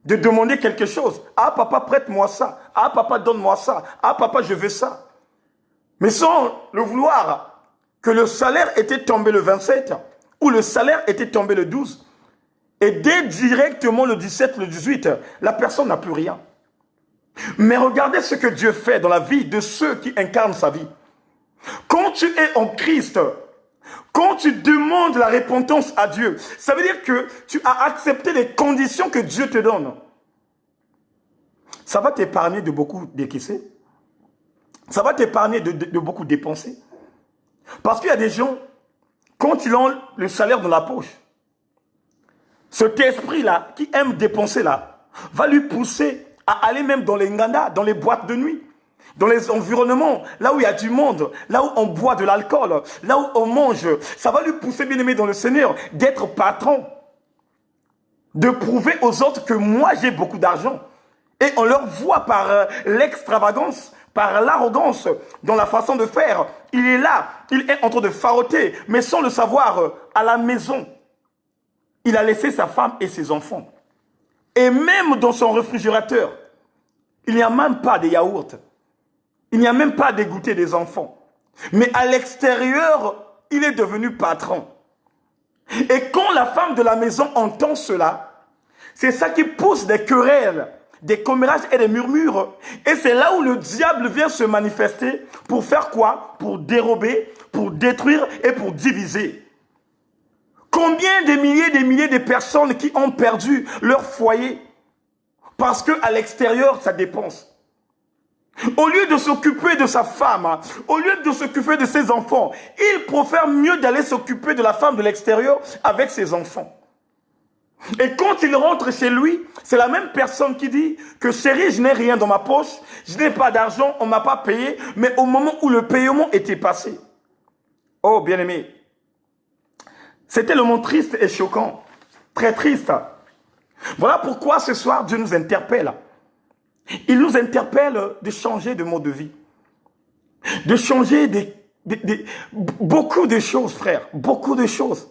de demander quelque chose. Ah papa, prête-moi ça. Ah papa, donne-moi ça. Ah papa, je veux ça. Mais sans le vouloir, que le salaire était tombé le 27 ou le salaire était tombé le 12. Et dès directement le 17, le 18, la personne n'a plus rien. Mais regardez ce que Dieu fait dans la vie de ceux qui incarnent sa vie. Quand tu es en Christ, quand tu demandes la repentance à Dieu, ça veut dire que tu as accepté les conditions que Dieu te donne. Ça va t'épargner de beaucoup décaisser. Ça va t'épargner de beaucoup dépenser. Parce qu'il y a des gens, quand ils ont le salaire dans la poche, cet esprit-là, qui aime dépenser là, va lui pousser à aller même dans les nganda, dans les boîtes de nuit, dans les environnements, là où il y a du monde, là où on boit de l'alcool, là où on mange. Ça va lui pousser, bien aimé dans le Seigneur, d'être patron, de prouver aux autres que moi j'ai beaucoup d'argent. Et on leur voit par l'extravagance, par l'arrogance, dans la façon de faire. Il est là, il est en train de faroter, mais sans le savoir, à la maison. Il a laissé sa femme et ses enfants. Et même dans son réfrigérateur, il n'y a même pas de yaourt. Il n'y a même pas de goûter des enfants. Mais à l'extérieur, il est devenu patron. Et quand la femme de la maison entend cela, c'est ça qui pousse des querelles, des commérages et des murmures. Et c'est là où le diable vient se manifester pour faire quoi? Pour dérober, pour détruire et pour diviser. Combien de milliers de personnes qui ont perdu leur foyer parce qu'à l'extérieur, ça dépense. Au lieu de s'occuper de sa femme, au lieu de s'occuper de ses enfants, il préfère mieux d'aller s'occuper de la femme de l'extérieur avec ses enfants. Et quand il rentre chez lui, c'est la même personne qui dit que chérie, je n'ai rien dans ma poche, je n'ai pas d'argent, on ne m'a pas payé, mais au moment où le paiement était passé. Oh, bien-aimé, c'était le monde triste et choquant, très triste. Voilà pourquoi ce soir, Dieu nous interpelle. Il nous interpelle de changer de mode de vie, de changer beaucoup de choses, frère, beaucoup de choses,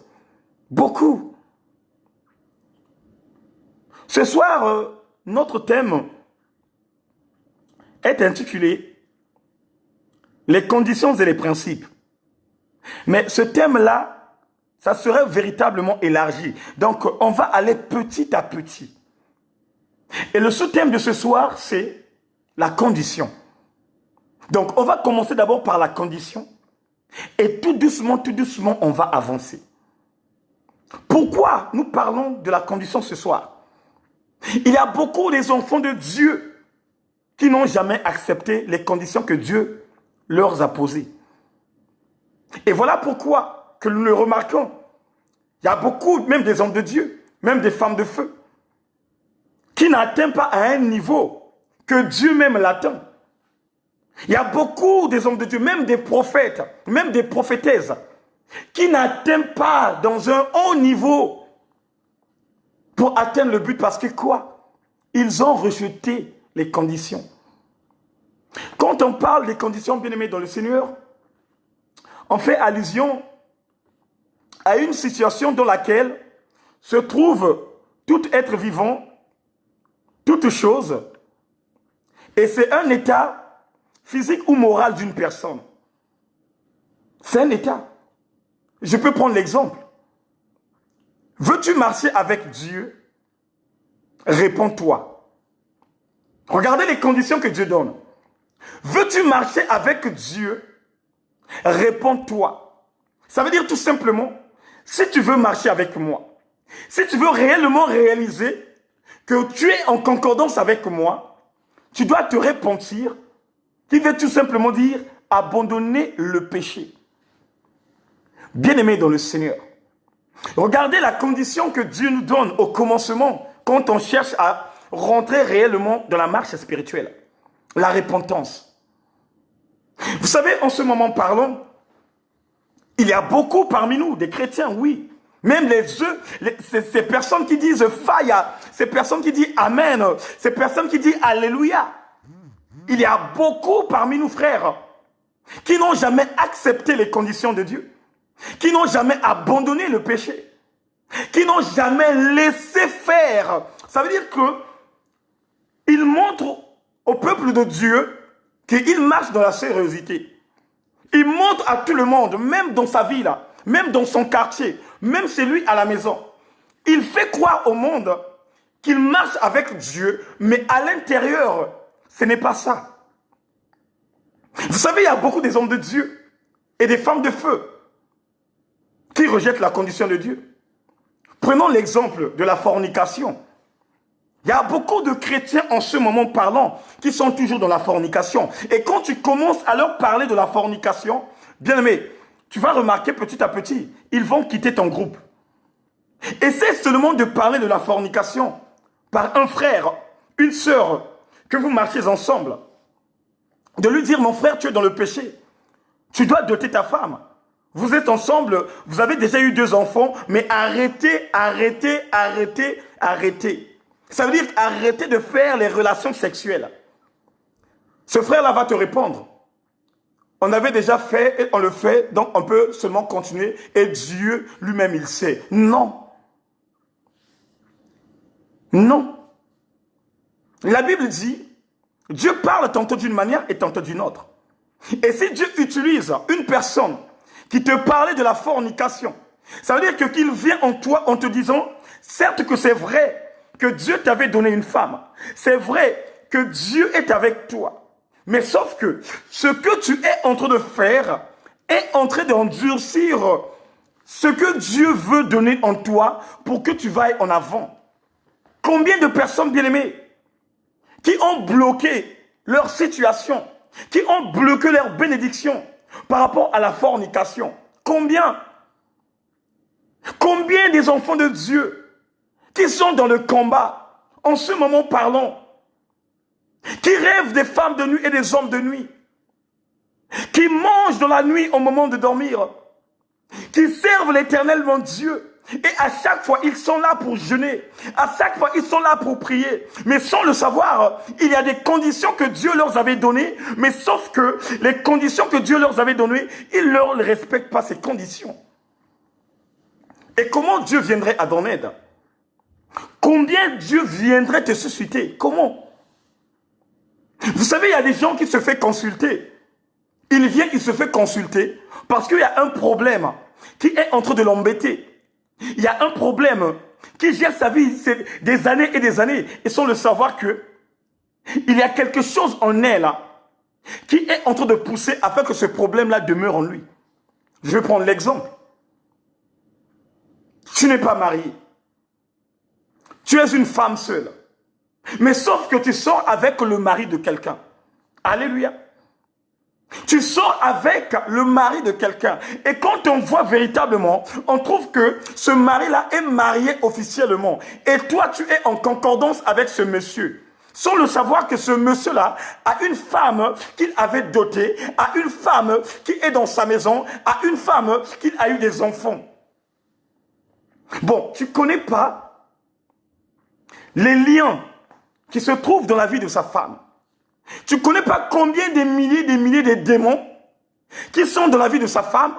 beaucoup. Ce soir, notre thème est intitulé « Les conditions et les principes ». Mais ce thème-là, ça serait véritablement élargi. Donc, on va aller petit à petit. Et le sous-thème de ce soir, c'est la condition. Donc, on va commencer d'abord par la condition. Et tout doucement, on va avancer. Pourquoi nous parlons de la condition ce soir? Il y a beaucoup des enfants de Dieu qui n'ont jamais accepté les conditions que Dieu leur a posées. Et voilà pourquoi que nous le remarquons. Il y a beaucoup, même des hommes de Dieu, même des femmes de feu, qui n'atteignent pas à un niveau que Dieu même l'atteint. Il y a beaucoup des hommes de Dieu, même des prophètes, même des prophétesses, qui n'atteignent pas dans un haut niveau pour atteindre le but, parce que quoi? Ils ont rejeté les conditions. Quand on parle des conditions bien-aimées dans le Seigneur, on fait allusion à une situation dans laquelle se trouve tout être vivant, toute chose, et c'est un état physique ou moral d'une personne. C'est un état. Je peux prendre l'exemple. Veux-tu marcher avec Dieu? Réponds-toi. Regardez les conditions que Dieu donne. Veux-tu marcher avec Dieu? Réponds-toi. Ça veut dire tout simplement, si tu veux marcher avec moi, si tu veux réellement réaliser que tu es en concordance avec moi, tu dois te repentir, qui veut tout simplement dire abandonner le péché. Bien-aimé dans le Seigneur, regardez la condition que Dieu nous donne au commencement quand on cherche à rentrer réellement dans la marche spirituelle. La repentance. Vous savez, en ce moment parlant, il y a beaucoup parmi nous, des chrétiens, oui. Même ces personnes qui disent Faya, ces personnes qui disent Amen, ces personnes qui disent Alléluia. Il y a beaucoup parmi nous, frères, qui n'ont jamais accepté les conditions de Dieu, qui n'ont jamais abandonné le péché, qui n'ont jamais laissé faire. Ça veut dire qu'ils montrent au peuple de Dieu qu'il marche dans la sérieuxité. Il montre à tout le monde, même dans sa ville, même dans son quartier, même chez lui à la maison. Il fait croire au monde qu'il marche avec Dieu, mais à l'intérieur, ce n'est pas ça. Vous savez, il y a beaucoup des hommes de Dieu et des femmes de feu qui rejettent la condition de Dieu. Prenons l'exemple de la fornication. Il y a beaucoup de chrétiens en ce moment parlant qui sont toujours dans la fornication. Et quand tu commences à leur parler de la fornication, bien aimé, tu vas remarquer petit à petit, ils vont quitter ton groupe. Essaie seulement de parler de la fornication par un frère, une sœur, que vous marchez ensemble. De lui dire, mon frère, tu es dans le péché. Tu dois doter ta femme. Vous êtes ensemble, vous avez déjà eu 2 enfants, mais arrêtez. Ça veut dire arrêtez de faire les relations sexuelles. Ce frère-là va te répondre. On avait déjà fait et on le fait, donc on peut seulement continuer. Et Dieu lui-même, il sait. Non. Non. La Bible dit, Dieu parle tantôt d'une manière et tantôt d'une autre. Et si Dieu utilise une personne qui te parlait de la fornication, ça veut dire qu'il vient en toi en te disant, certes que c'est vrai que Dieu t'avait donné une femme, c'est vrai que Dieu est avec toi, mais sauf que ce que tu es en train de faire est en train d'endurcir ce que Dieu veut donner en toi pour que tu vailles en avant. Combien de personnes bien-aimées qui ont bloqué leur situation, qui ont bloqué leur bénédiction par rapport à la fornication? Combien des enfants de Dieu qui sont dans le combat, en ce moment parlons, qui rêvent des femmes de nuit et des hommes de nuit, qui mangent dans la nuit au moment de dormir, qui servent l'Éternel mon Dieu. Et à chaque fois, ils sont là pour jeûner. À chaque fois, ils sont là pour prier. Mais sans le savoir, il y a des conditions que Dieu leur avait données. Mais sauf que les conditions que Dieu leur avait données, ils ne leur respectent pas ces conditions. Et comment Dieu viendrait à ton aide? Combien Dieu viendrait te susciter? Comment? Vous savez, il y a des gens qui se font consulter. Il vient, il se fait consulter parce qu'il y a un problème qui est en train de l'embêter. Il y a un problème qui gère sa vie des années et des années. Et sans le savoir que il y a quelque chose en elle qui est en train de pousser afin que ce problème-là demeure en lui. Je vais prendre l'exemple. Tu n'es pas marié. Tu es une femme seule. Mais sauf que tu sors avec le mari de quelqu'un. Alléluia. Tu sors avec le mari de quelqu'un. Et quand on voit véritablement, on trouve que ce mari-là est marié officiellement. Et toi, tu es en concordance avec ce monsieur. Sans le savoir que ce monsieur-là a une femme qu'il avait dotée, a une femme qui est dans sa maison, a une femme qui a eu des enfants. Bon, tu ne connais pas les liens qui se trouvent dans la vie de sa femme. Tu ne connais pas combien des milliers de démons qui sont dans la vie de sa femme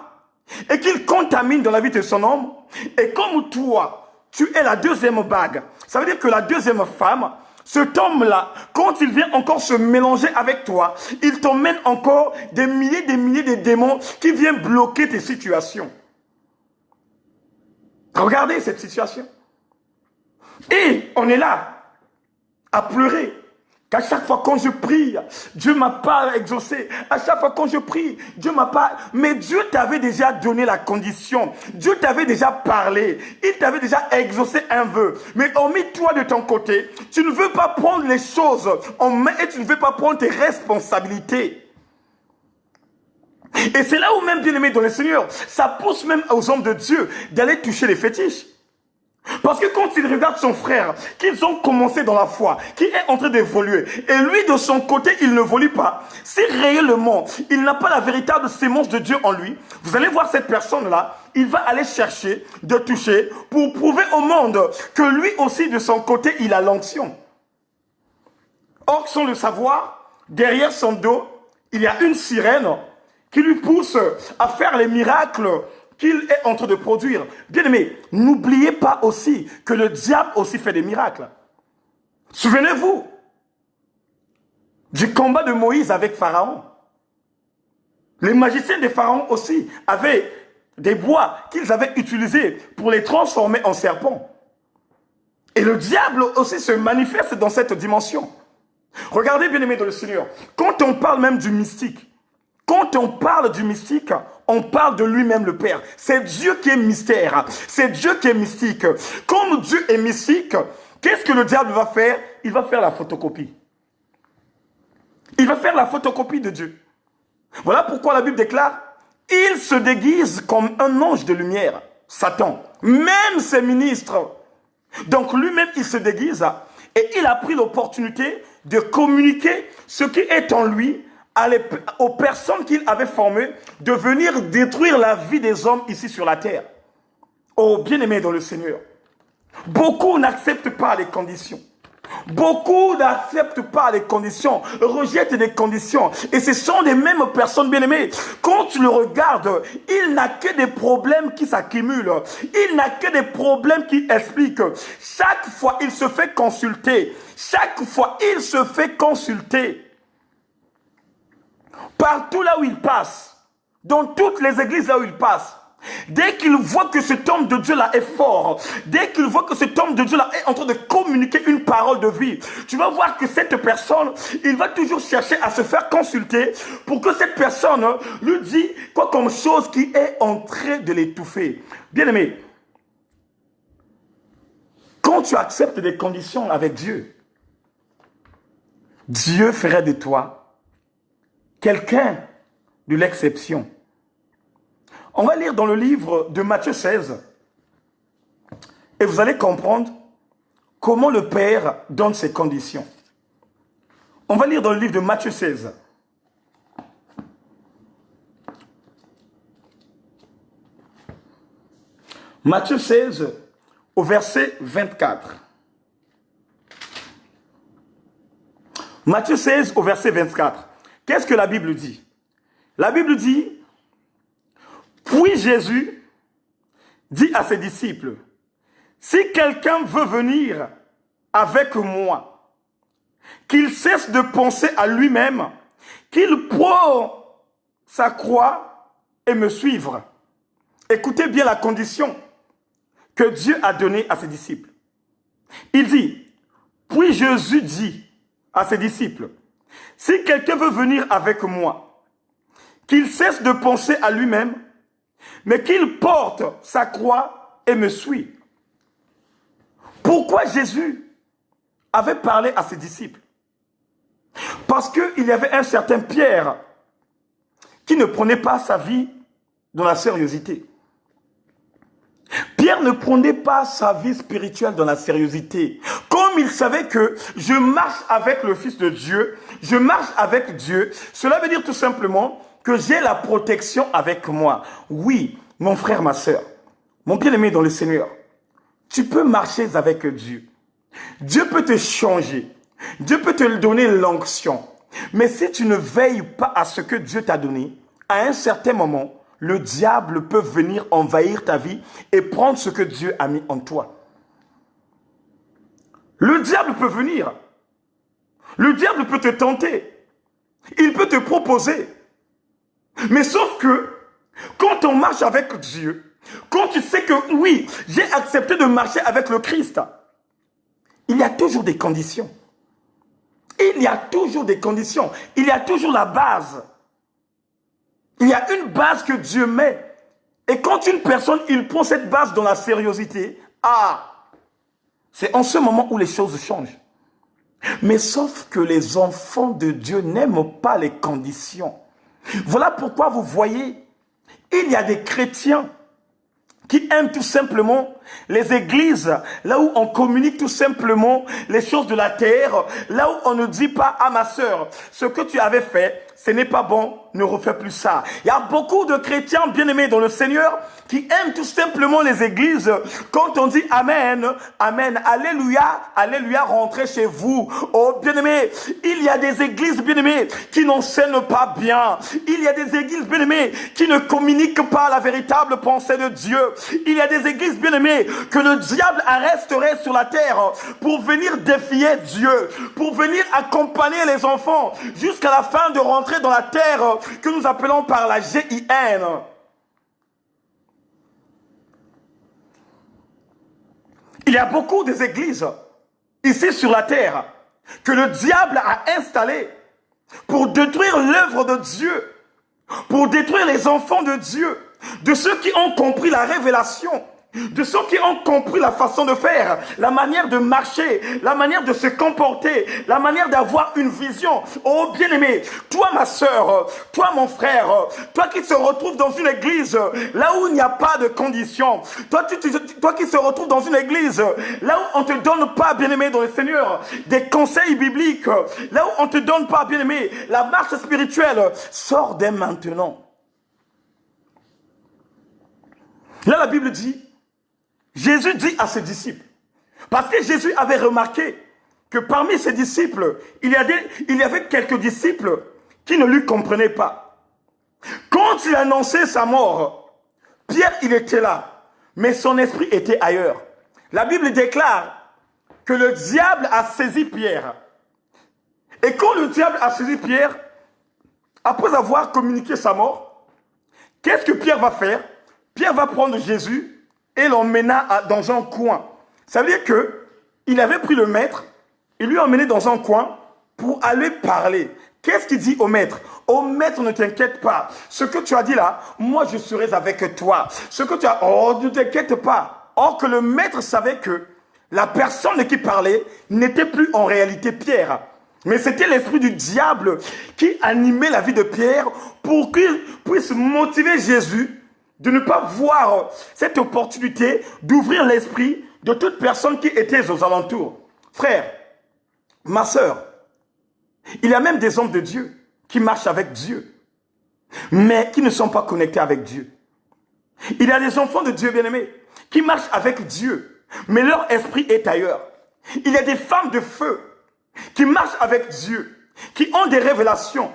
et qu'il contamine dans la vie de son homme. Et comme toi, tu es la deuxième bague, ça veut dire que la deuxième femme, cet homme-là, quand il vient encore se mélanger avec toi, il t'emmène encore des milliers de démons qui viennent bloquer tes situations. Regardez cette situation. Et on est là à pleurer. Qu'à chaque fois quand je prie, Dieu m'a pas exaucé. À chaque fois quand je prie, Dieu m'a pas... Mais Dieu t'avait déjà donné la condition. Dieu t'avait déjà parlé. Il t'avait déjà exaucé un vœu. Mais hormis toi de ton côté, tu ne veux pas prendre les choses en main et tu ne veux pas prendre tes responsabilités. Et c'est là où même, bien aimé dans le Seigneur, ça pousse même aux hommes de Dieu d'aller toucher les fétiches. Parce que quand il regarde son frère, qu'ils ont commencé dans la foi, qui est en train d'évoluer, et lui de son côté, il ne évolue pas, si réellement il n'a pas la véritable sémence de Dieu en lui, vous allez voir cette personne-là, il va aller chercher de toucher pour prouver au monde que lui aussi de son côté, il a l'onction. Or, sans le savoir, derrière son dos, il y a une sirène qui lui pousse à faire les miracles qu'il est en train de produire. Bien aimé, n'oubliez pas aussi que le diable aussi fait des miracles. Souvenez-vous du combat de Moïse avec Pharaon. Les magiciens de Pharaon aussi avaient des bois qu'ils avaient utilisés pour les transformer en serpents. Et le diable aussi se manifeste dans cette dimension. Regardez, bien aimé dans le Seigneur, quand on parle même du mystique, quand on parle du mystique, on parle de lui-même le Père. C'est Dieu qui est mystère. C'est Dieu qui est mystique. Comme Dieu est mystique, qu'est-ce que le diable va faire? Il va faire la photocopie. Il va faire la photocopie de Dieu. Voilà pourquoi la Bible déclare, il se déguise comme un ange de lumière, Satan. Même ses ministres. Donc lui-même, il se déguise et il a pris l'opportunité de communiquer ce qui est en lui aux personnes qu'il avait formées de venir détruire la vie des hommes ici sur la terre. Oh, bien-aimés dans le Seigneur, beaucoup n'acceptent pas les conditions. Beaucoup n'acceptent pas les conditions, rejettent les conditions. Et ce sont les mêmes personnes, bien-aimées. Quand tu le regardes, il n'a que des problèmes qui s'accumulent. Il n'a que des problèmes qui expliquent. Chaque fois, il se fait consulter. Chaque fois, il se fait consulter. Partout là où il passe, dans toutes les églises là où il passe, dès qu'il voit que cet homme de Dieu là est fort, dès qu'il voit que cet homme de Dieu là est en train de communiquer une parole de vie, tu vas voir que cette personne, il va toujours chercher à se faire consulter pour que cette personne lui dise quoi comme chose qui est en train de l'étouffer. Bien aimé, quand tu acceptes des conditions avec Dieu, Dieu ferait de toi quelqu'un de l'exception. On va lire dans le livre de Matthieu 16 et vous allez comprendre comment le Père donne ses conditions. On va lire dans le livre de Matthieu 16. Matthieu 16, au verset 24. Matthieu 16, au verset 24. Qu'est-ce que la Bible dit? La Bible dit, puis Jésus dit à ses disciples, si quelqu'un veut venir avec moi, qu'il cesse de penser à lui-même, qu'il prenne sa croix et me suivre. Écoutez bien la condition que Dieu a donnée à ses disciples. Il dit, puis Jésus dit à ses disciples, si quelqu'un veut venir avec moi, qu'il cesse de penser à lui-même, mais qu'il porte sa croix et me suit. Pourquoi Jésus avait parlé à ses disciples? Parce qu'il y avait un certain Pierre qui ne prenait pas sa vie dans la sérieuxité. Pierre ne prenait pas sa vie spirituelle dans la sérieuxité. Comme il savait que je marche avec le Fils de Dieu, je marche avec Dieu, cela veut dire tout simplement que j'ai la protection avec moi. Oui, mon frère, ma soeur, mon bien-aimé dans le Seigneur, tu peux marcher avec Dieu. Dieu peut te changer. Dieu peut te donner l'onction. Mais si tu ne veilles pas à ce que Dieu t'a donné, à un certain moment, le diable peut venir envahir ta vie et prendre ce que Dieu a mis en toi. Le diable peut venir. Le diable peut te tenter. Il peut te proposer. Mais sauf que, quand on marche avec Dieu, quand tu sais que oui, j'ai accepté de marcher avec le Christ, il y a toujours des conditions. Il y a toujours des conditions. Il y a toujours la base. Il y a une base que Dieu met. Et quand une personne, il prend cette base dans la sérieuxité, c'est en ce moment où les choses changent. Mais sauf que les enfants de Dieu n'aiment pas les conditions. Voilà pourquoi vous voyez, il y a des chrétiens qui aiment tout simplement les églises, là où on communique tout simplement les choses de la terre, là où on ne dit pas à ma sœur, ce que tu avais fait, ce n'est pas bon, ne refais plus ça. Il y a beaucoup de chrétiens bien-aimés dans le Seigneur qui aiment tout simplement les églises. Quand on dit Amen, Amen, Alléluia, Alléluia, rentrez chez vous. Oh bien-aimés, il y a des églises bien-aimées qui n'enseignent pas bien. Il y a des églises bien-aimées qui ne communiquent pas la véritable pensée de Dieu. Il y a des églises bien-aimées que le diable arrêterait sur la terre pour venir défier Dieu, pour venir accompagner les enfants jusqu'à la fin de rentrer dans la terre que nous appelons par la GIN. Il y a beaucoup des églises ici sur la terre que le diable a installées pour détruire l'œuvre de Dieu, pour détruire les enfants de Dieu, de ceux qui ont compris la révélation, de ceux qui ont compris la façon de faire, la manière de marcher, la manière de se comporter, la manière d'avoir une vision. Oh bien-aimé, toi ma soeur, toi mon frère, toi qui se retrouves dans une église là où il n'y a pas de conditions, toi qui se retrouves dans une église là où on ne te donne pas, bien-aimé dans le Seigneur, des conseils bibliques, là où on ne te donne pas, bien-aimé, la marche spirituelle, sors dès maintenant. Là la Bible dit, Jésus dit à ses disciples, parce que Jésus avait remarqué que parmi ses disciples, il y avait quelques disciples qui ne lui comprenaient pas. Quand il annonçait sa mort, Pierre, il était là, mais son esprit était ailleurs. La Bible déclare que le diable a saisi Pierre. Et quand le diable a saisi Pierre, après avoir communiqué sa mort, qu'est-ce que Pierre va faire? Pierre va prendre Jésus et l'emmena dans un coin. Ça veut dire qu'il avait pris le maître, il lui a emmené dans un coin pour aller parler. Qu'est-ce qu'il dit au maître? Au maître, ne t'inquiète pas. Ce que tu as dit là, moi je serai avec toi. Ce que tu as... Oh, ne t'inquiète pas. Or que le maître savait que la personne qui parlait n'était plus en réalité Pierre. Mais c'était l'esprit du diable qui animait la vie de Pierre pour qu'il puisse motiver Jésus de ne pas voir cette opportunité d'ouvrir l'esprit de toute personne qui était aux alentours. Frère, ma sœur, il y a même des hommes de Dieu qui marchent avec Dieu, mais qui ne sont pas connectés avec Dieu. Il y a des enfants de Dieu bien-aimés qui marchent avec Dieu, mais leur esprit est ailleurs. Il y a des femmes de feu qui marchent avec Dieu, qui ont des révélations.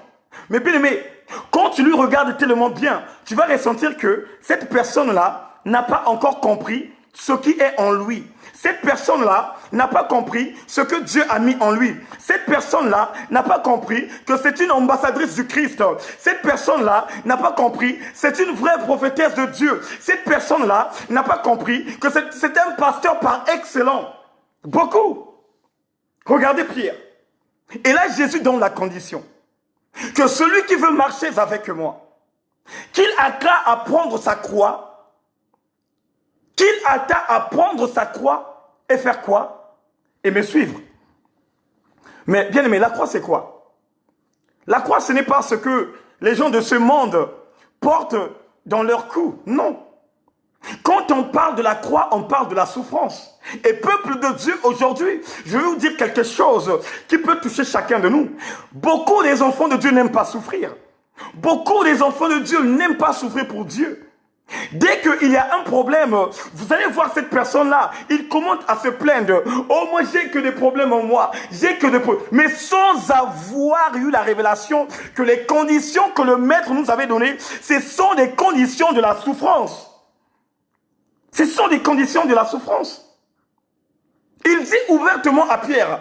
Mais bien-aimé, quand tu lui regardes tellement bien, tu vas ressentir que cette personne-là n'a pas encore compris ce qui est en lui. Cette personne-là n'a pas compris ce que Dieu a mis en lui. Cette personne-là n'a pas compris que c'est une ambassadrice du Christ. Cette personne-là n'a pas compris c'est une vraie prophétesse de Dieu. Cette personne-là n'a pas compris que c'est un pasteur par excellence. Beaucoup. Regardez Pierre. Et là, Jésus donne la condition que celui qui veut marcher avec moi, qu'il attend à prendre sa croix, et faire quoi? Et me suivre. Mais bien aimé, la croix c'est quoi? La croix ce n'est pas ce que les gens de ce monde portent dans leur cou. Non. Quand on parle de la croix, on parle de la souffrance. Et peuple de Dieu, aujourd'hui, je vais vous dire quelque chose qui peut toucher chacun de nous. Beaucoup des enfants de Dieu n'aiment pas souffrir. Beaucoup des enfants de Dieu n'aiment pas souffrir pour Dieu. Dès qu'il y a un problème, vous allez voir cette personne-là, il commence à se plaindre. Oh, moi, j'ai que des problèmes en moi. J'ai que des problèmes. Mais sans avoir eu la révélation que les conditions que le Maître nous avait données, ce sont des conditions de la souffrance. Ce sont des conditions de la souffrance. Il dit ouvertement à Pierre,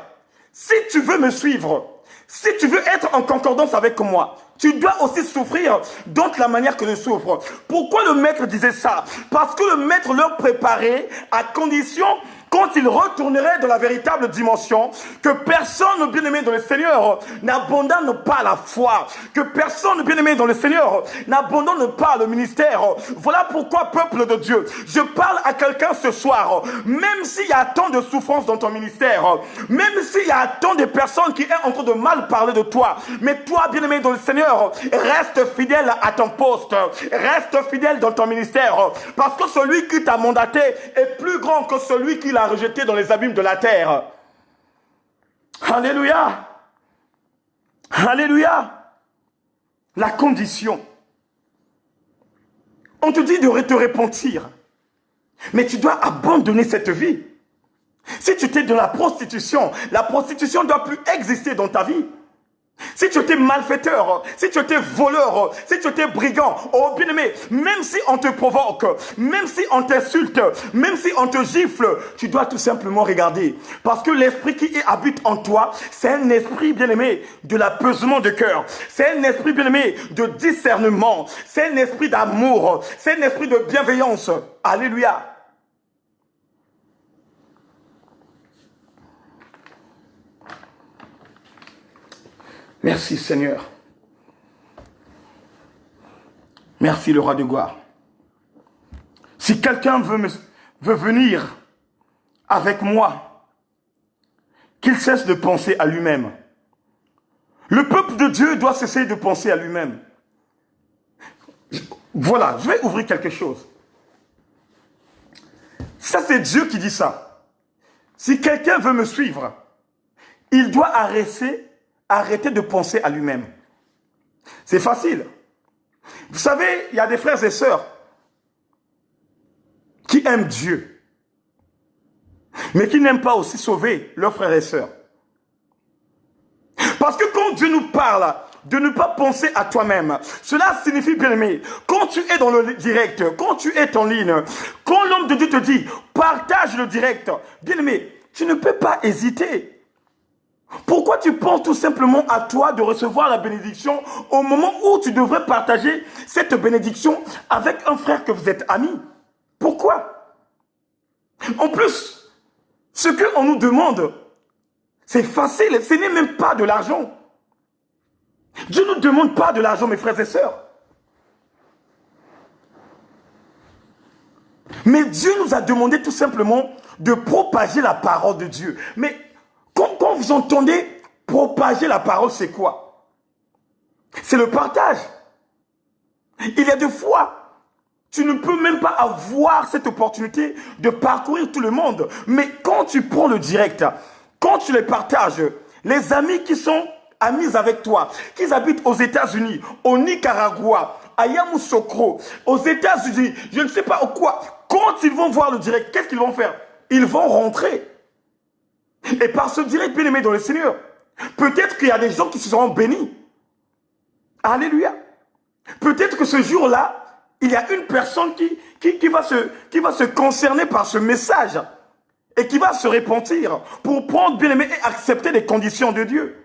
si tu veux me suivre, si tu veux être en concordance avec moi, tu dois aussi souffrir donc la manière que je souffre. Pourquoi le Maître disait ça? Parce que le Maître leur préparait à condition, quand ils retourneraient dans la véritable dimension, que personne bien-aimé dans le Seigneur n'abandonne pas la foi, que personne bien-aimé dans le Seigneur n'abandonne pas le ministère. Voilà pourquoi, peuple de Dieu, je parle à quelqu'un ce soir, même s'il y a tant de souffrance dans ton ministère, même s'il y a tant de personnes qui sont en train de mal parler de toi, mais toi, bien-aimé dans le Seigneur, reste fidèle à ton poste, reste fidèle dans ton ministère, parce que celui qui t'a mandaté est plus grand que celui qui l'a rejeté dans les abîmes de la terre. Alléluia. Alléluia. La condition. On te dit de te repentir, mais tu dois abandonner cette vie. Si tu étais dans la prostitution ne doit plus exister dans ta vie. Si tu étais malfaiteur, si tu étais voleur, si tu étais brigand, oh bien-aimé, même si on te provoque, même si on t'insulte, même si on te gifle, tu dois tout simplement regarder. Parce que l'esprit qui habite en toi, c'est un esprit bien-aimé de l'apaisement de cœur. C'est un esprit bien-aimé de discernement. C'est un esprit d'amour. C'est un esprit de bienveillance. Alléluia. Merci Seigneur. Merci le roi de gloire. Si quelqu'un veut venir avec moi, qu'il cesse de penser à lui-même. Le peuple de Dieu doit cesser de penser à lui-même. Voilà, je vais ouvrir quelque chose. Ça c'est Dieu qui dit ça. Si quelqu'un veut me suivre, il doit arrêter de penser à lui-même. C'est facile. Vous savez, il y a des frères et sœurs qui aiment Dieu, mais qui n'aiment pas aussi sauver leurs frères et sœurs. Parce que quand Dieu nous parle de ne pas penser à toi-même, cela signifie, bien aimé, quand tu es dans le direct, quand tu es en ligne, quand l'homme de Dieu te dit, partage le direct, bien aimé, tu ne peux pas hésiter. Pourquoi tu penses tout simplement à toi de recevoir la bénédiction au moment où tu devrais partager cette bénédiction avec un frère que vous êtes amis? Pourquoi? En plus, ce qu'on nous demande, c'est facile, ce n'est même pas de l'argent. Dieu ne nous demande pas de l'argent, mes frères et sœurs. Mais Dieu nous a demandé tout simplement de propager la parole de Dieu. Mais quand vous entendez propager la parole, c'est quoi? C'est le partage. Il y a des fois, Tu ne peux même pas avoir cette opportunité de parcourir tout le monde. Mais quand tu prends le direct, quand tu les partages, les amis qui sont amis avec toi, qui habitent aux États-Unis, au Nicaragua, à Yamoussoukro, aux États-Unis, je ne sais pas quoi, quand ils vont voir le direct, qu'est-ce qu'ils vont faire? Ils vont rentrer. Et par ce direct, bien aimé dans le Seigneur, peut-être qu'il y a des gens qui se seront bénis. Alléluia. Peut-être que ce jour-là, il y a une personne qui va se concerner par ce message et qui va se repentir pour prendre, bien aimé, et accepter les conditions de Dieu.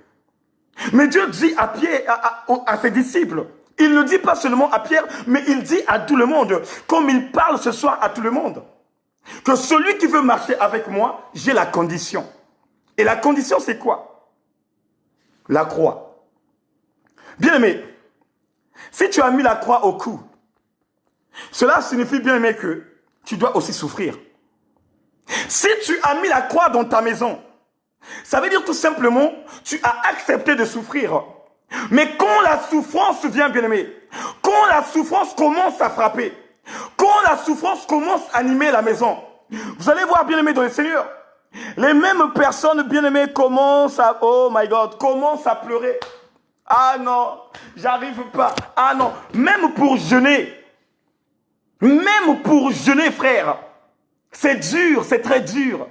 Mais Dieu dit à Pierre, à ses disciples, il ne dit pas seulement à Pierre, mais il dit à tout le monde, comme il parle ce soir à tout le monde, que celui qui veut marcher avec moi, j'ai la condition. Et la condition, c'est quoi? La croix. Bien aimé, si tu as mis la croix au cou, cela signifie, bien aimé, que tu dois aussi souffrir. Si tu as mis la croix dans ta maison, ça veut dire tout simplement, tu as accepté de souffrir. Mais quand la souffrance vient, bien aimé, quand la souffrance commence à frapper, quand la souffrance commence à animer la maison, vous allez voir, bien aimé dans le Seigneur, les mêmes personnes, bien aimées, commencent à, oh my God, commencent à pleurer. Ah non, j'arrive pas. Ah non, même pour jeûner, frère, c'est dur, c'est très dur.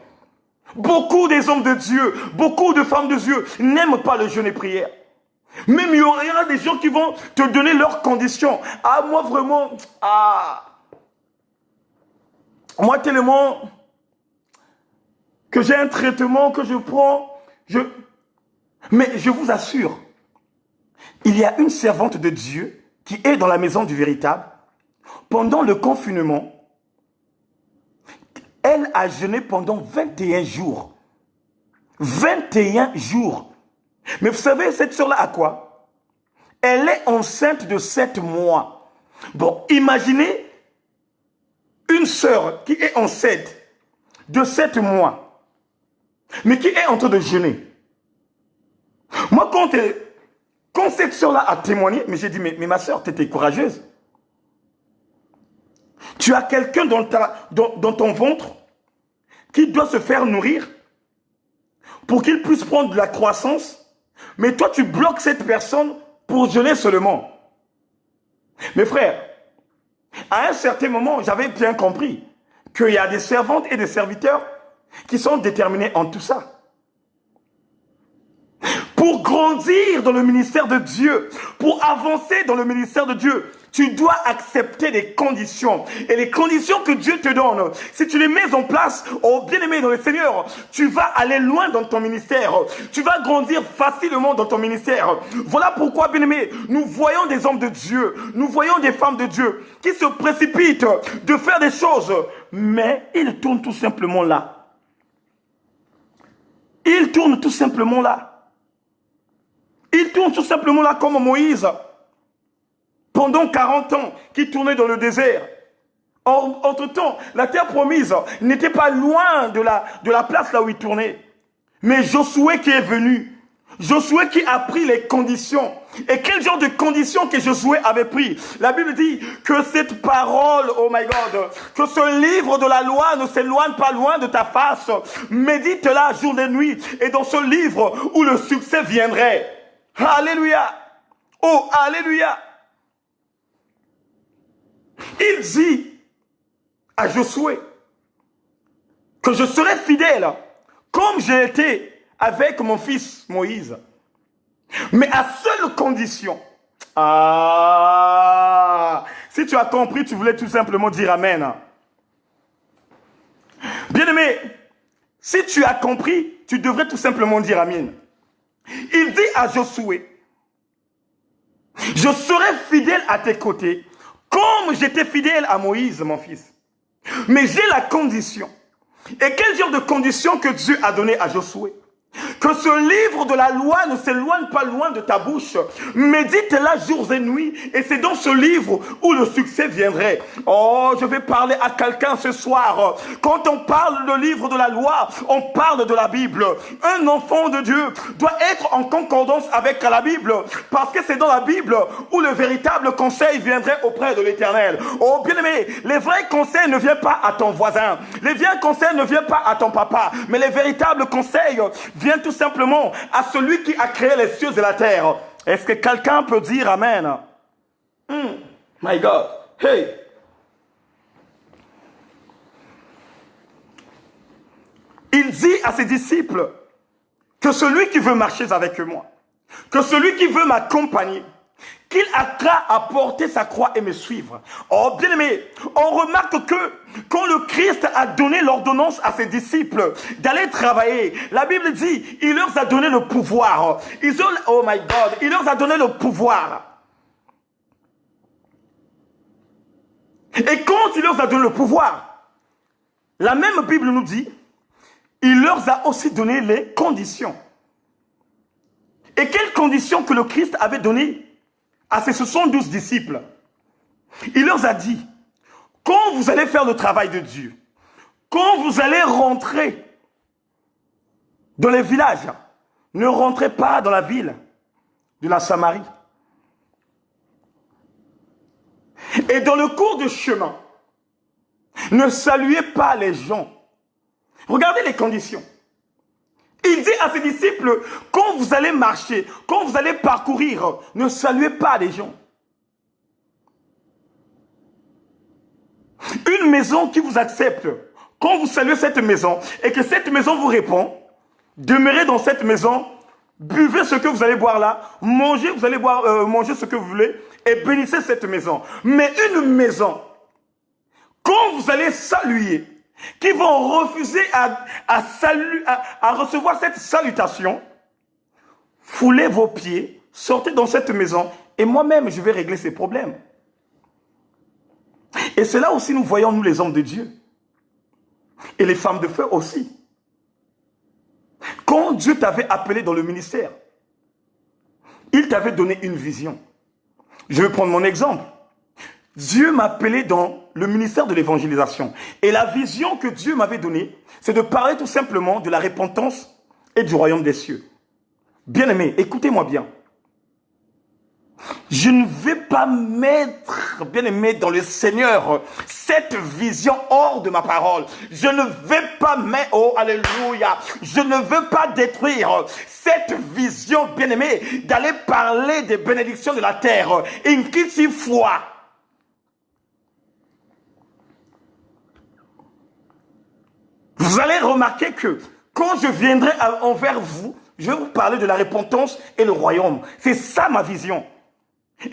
Beaucoup des hommes de Dieu, beaucoup de femmes de Dieu n'aiment pas le jeûne et prière. Même il y aura des gens qui vont te donner leurs conditions. Ah, moi vraiment, moi tellement que j'ai un traitement que je prends, mais je vous assure, il y a une servante de Dieu qui est dans la maison du véritable. Pendant le confinement, elle a jeûné pendant 21 jours. 21 jours. Mais vous savez, cette sœur-là a quoi? Elle est enceinte de 7 mois. Bon, imaginez une sœur qui est enceinte de 7 mois, mais qui est en train de jeûner. Moi, quand cette sœur-là a témoigné, mais j'ai dit, mais ma sœur, tu étais courageuse. Tu as quelqu'un dans ton ventre qui doit se faire nourrir pour qu'il puisse prendre de la croissance, mais toi, tu bloques cette personne pour jeûner seulement. Mes frères, à un certain moment, j'avais bien compris qu'il y a des servantes et des serviteurs qui sont déterminés en tout ça. Pour grandir dans le ministère de Dieu, pour avancer dans le ministère de Dieu, tu dois accepter des conditions. Et les conditions que Dieu te donne, si tu les mets en place, oh bien-aimé dans le Seigneur, tu vas aller loin dans ton ministère. Tu vas grandir facilement dans ton ministère. Voilà pourquoi, bien-aimé, nous voyons des hommes de Dieu, nous voyons des femmes de Dieu qui se précipitent de faire des choses, mais ils tournent tout simplement là. Ils tournent tout simplement là. Ils tournent tout simplement là comme Moïse, pendant 40 ans, qui tournait dans le désert. Entre-temps, la terre promise n'était pas loin de la place là où il tournait. Mais Josué qui est venu, Josué qui a pris les conditions. Et quel genre de conditions que Josué avait pris? La Bible dit que cette parole, oh my God, que ce livre de la loi ne s'éloigne pas loin de ta face. Médite-la jour et nuit. Et dans ce livre où le succès viendrait. Alléluia. Oh, alléluia. Il dit à Josué que je serai fidèle comme j'ai été avec mon fils Moïse. Mais à seule condition. Si tu as compris, tu voulais tout simplement dire Amen. Bien-aimé, si tu as compris, tu devrais tout simplement dire Amen. Il dit à Josué, je serai fidèle à tes côtés, comme j'étais fidèle à Moïse, mon fils. Mais j'ai la condition. Et quel genre de condition que Dieu a donné à Josué? Que ce livre de la loi ne s'éloigne pas loin de ta bouche. Médite-la jours et nuits. Et c'est dans ce livre où le succès viendrait. Oh, je vais parler à quelqu'un ce soir. Quand on parle de livre de la loi, on parle de la Bible. Un enfant de Dieu doit être en concordance avec la Bible. Parce que c'est dans la Bible où le véritable conseil viendrait auprès de l'Éternel. Oh, bien-aimé, les vrais conseils ne viennent pas à ton voisin. Les vrais conseils ne viennent pas à ton papa. Mais les véritables conseils viennent tout simplement à celui qui a créé les cieux et la terre. Est-ce que quelqu'un peut dire Amen? My God. Hey. Il dit à ses disciples que celui qui veut marcher avec moi, que celui qui veut m'accompagner, qu'il a qu'à à porter sa croix et me suivre. Oh, bien-aimé, on remarque que quand le Christ a donné l'ordonnance à ses disciples d'aller travailler, la Bible dit, il leur a donné le pouvoir. Oh my God, il leur a donné le pouvoir. Et quand il leur a donné le pouvoir, la même Bible nous dit, il leur a aussi donné les conditions. Et quelles conditions que le Christ avait données à ses 72 disciples? Il leur a dit, quand vous allez faire le travail de Dieu, quand vous allez rentrer dans les villages, ne rentrez pas dans la ville de la Samarie. Et dans le cours de chemin, ne saluez pas les gens. Regardez les conditions. Il dit à ses disciples, quand vous allez marcher, quand vous allez parcourir, ne saluez pas les gens. Une maison qui vous accepte, quand vous saluez cette maison et que cette maison vous répond, demeurez dans cette maison, buvez ce que vous allez boire là, mangez, vous allez manger ce que vous voulez et bénissez cette maison. Mais une maison, quand vous allez saluer, qui vont refuser à recevoir cette salutation, foulez vos pieds, sortez dans cette maison et moi-même je vais régler ces problèmes. Et c'est là aussi nous voyons, nous les hommes de Dieu et les femmes de feu aussi. Quand Dieu t'avait appelé dans le ministère, il t'avait donné une vision. Je vais prendre mon exemple. Dieu m'a appelé dans le ministère de l'évangélisation. Et la vision que Dieu m'avait donnée, c'est de parler tout simplement de la repentance et du royaume des cieux. Bien-aimés, écoutez-moi bien. Je ne vais pas mettre, bien-aimé, dans le Seigneur, cette vision hors de ma parole. Je ne vais pas mettre, oh, alléluia, je ne veux pas détruire cette vision, bien-aimé, d'aller parler des bénédictions de la terre. In qui foi. Vous allez remarquer que quand je viendrai envers vous, je vais vous parler de la repentance et le royaume. C'est ça ma vision.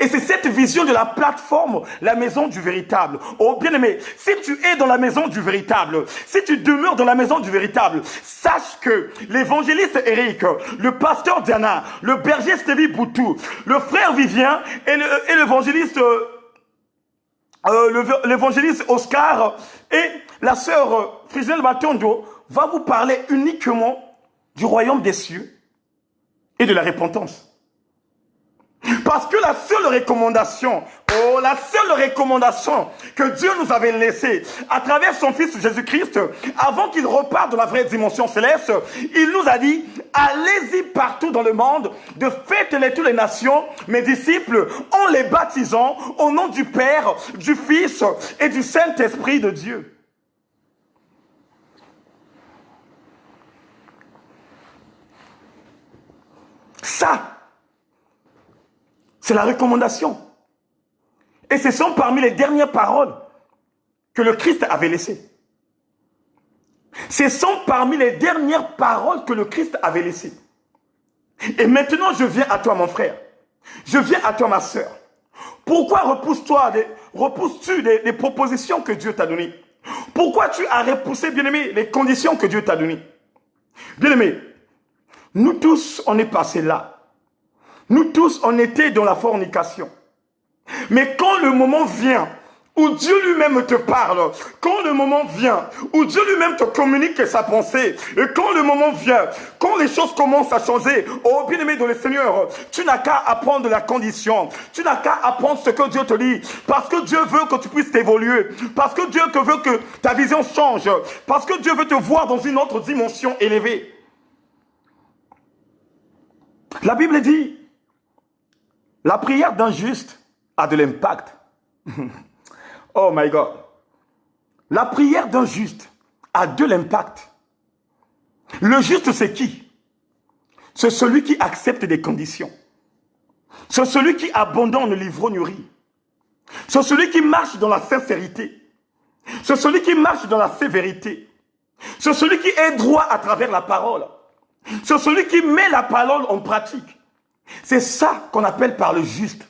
Et c'est cette vision de la plateforme, la maison du véritable. Oh bien-aimé, si tu es dans la maison du véritable, si tu demeures dans la maison du véritable, sache que l'évangéliste Eric, le pasteur Diana, le berger Stevie Boutou, le frère Vivien et l'évangéliste Oscar et la sœur Frisel Matondo va vous parler uniquement du royaume des cieux et de la repentance. Parce que la seule recommandation que Dieu nous avait laissée à travers son Fils Jésus-Christ, avant qu'il reparte dans la vraie dimension céleste, il nous a dit, allez-y partout dans le monde, de faites-les toutes les nations, mes disciples, en les baptisant au nom du Père, du Fils et du Saint-Esprit de Dieu. Ça, c'est la recommandation. Et ce sont parmi les dernières paroles que le Christ avait laissées. Ce sont parmi les dernières paroles que le Christ avait laissées. Et maintenant, je viens à toi, mon frère. Je viens à toi, ma sœur. Pourquoi repousses-tu des propositions que Dieu t'a données? Pourquoi tu as repoussé, bien-aimé, les conditions que Dieu t'a données? Bien-aimé, nous tous, on est passés là. Nous tous, on était dans la fornication. Mais quand le moment vient où Dieu lui-même te parle, quand le moment vient, où Dieu lui-même te communique sa pensée, et quand le moment vient, quand les choses commencent à changer, oh bien-aimé dans le Seigneur, tu n'as qu'à apprendre la condition, tu n'as qu'à apprendre ce que Dieu te dit, parce que Dieu veut que tu puisses évoluer, parce que Dieu te veut que ta vision change, parce que Dieu veut te voir dans une autre dimension élevée. La Bible dit, la prière d'un juste a de l'impact. Oh my God. La prière d'un juste a de l'impact. Le juste, c'est qui? C'est celui qui accepte des conditions. C'est celui qui abandonne l'ivrognerie. C'est celui qui marche dans la sincérité. C'est celui qui marche dans la sévérité. C'est celui qui est droit à travers la parole. C'est celui qui met la parole en pratique. C'est ça qu'on appelle par le juste.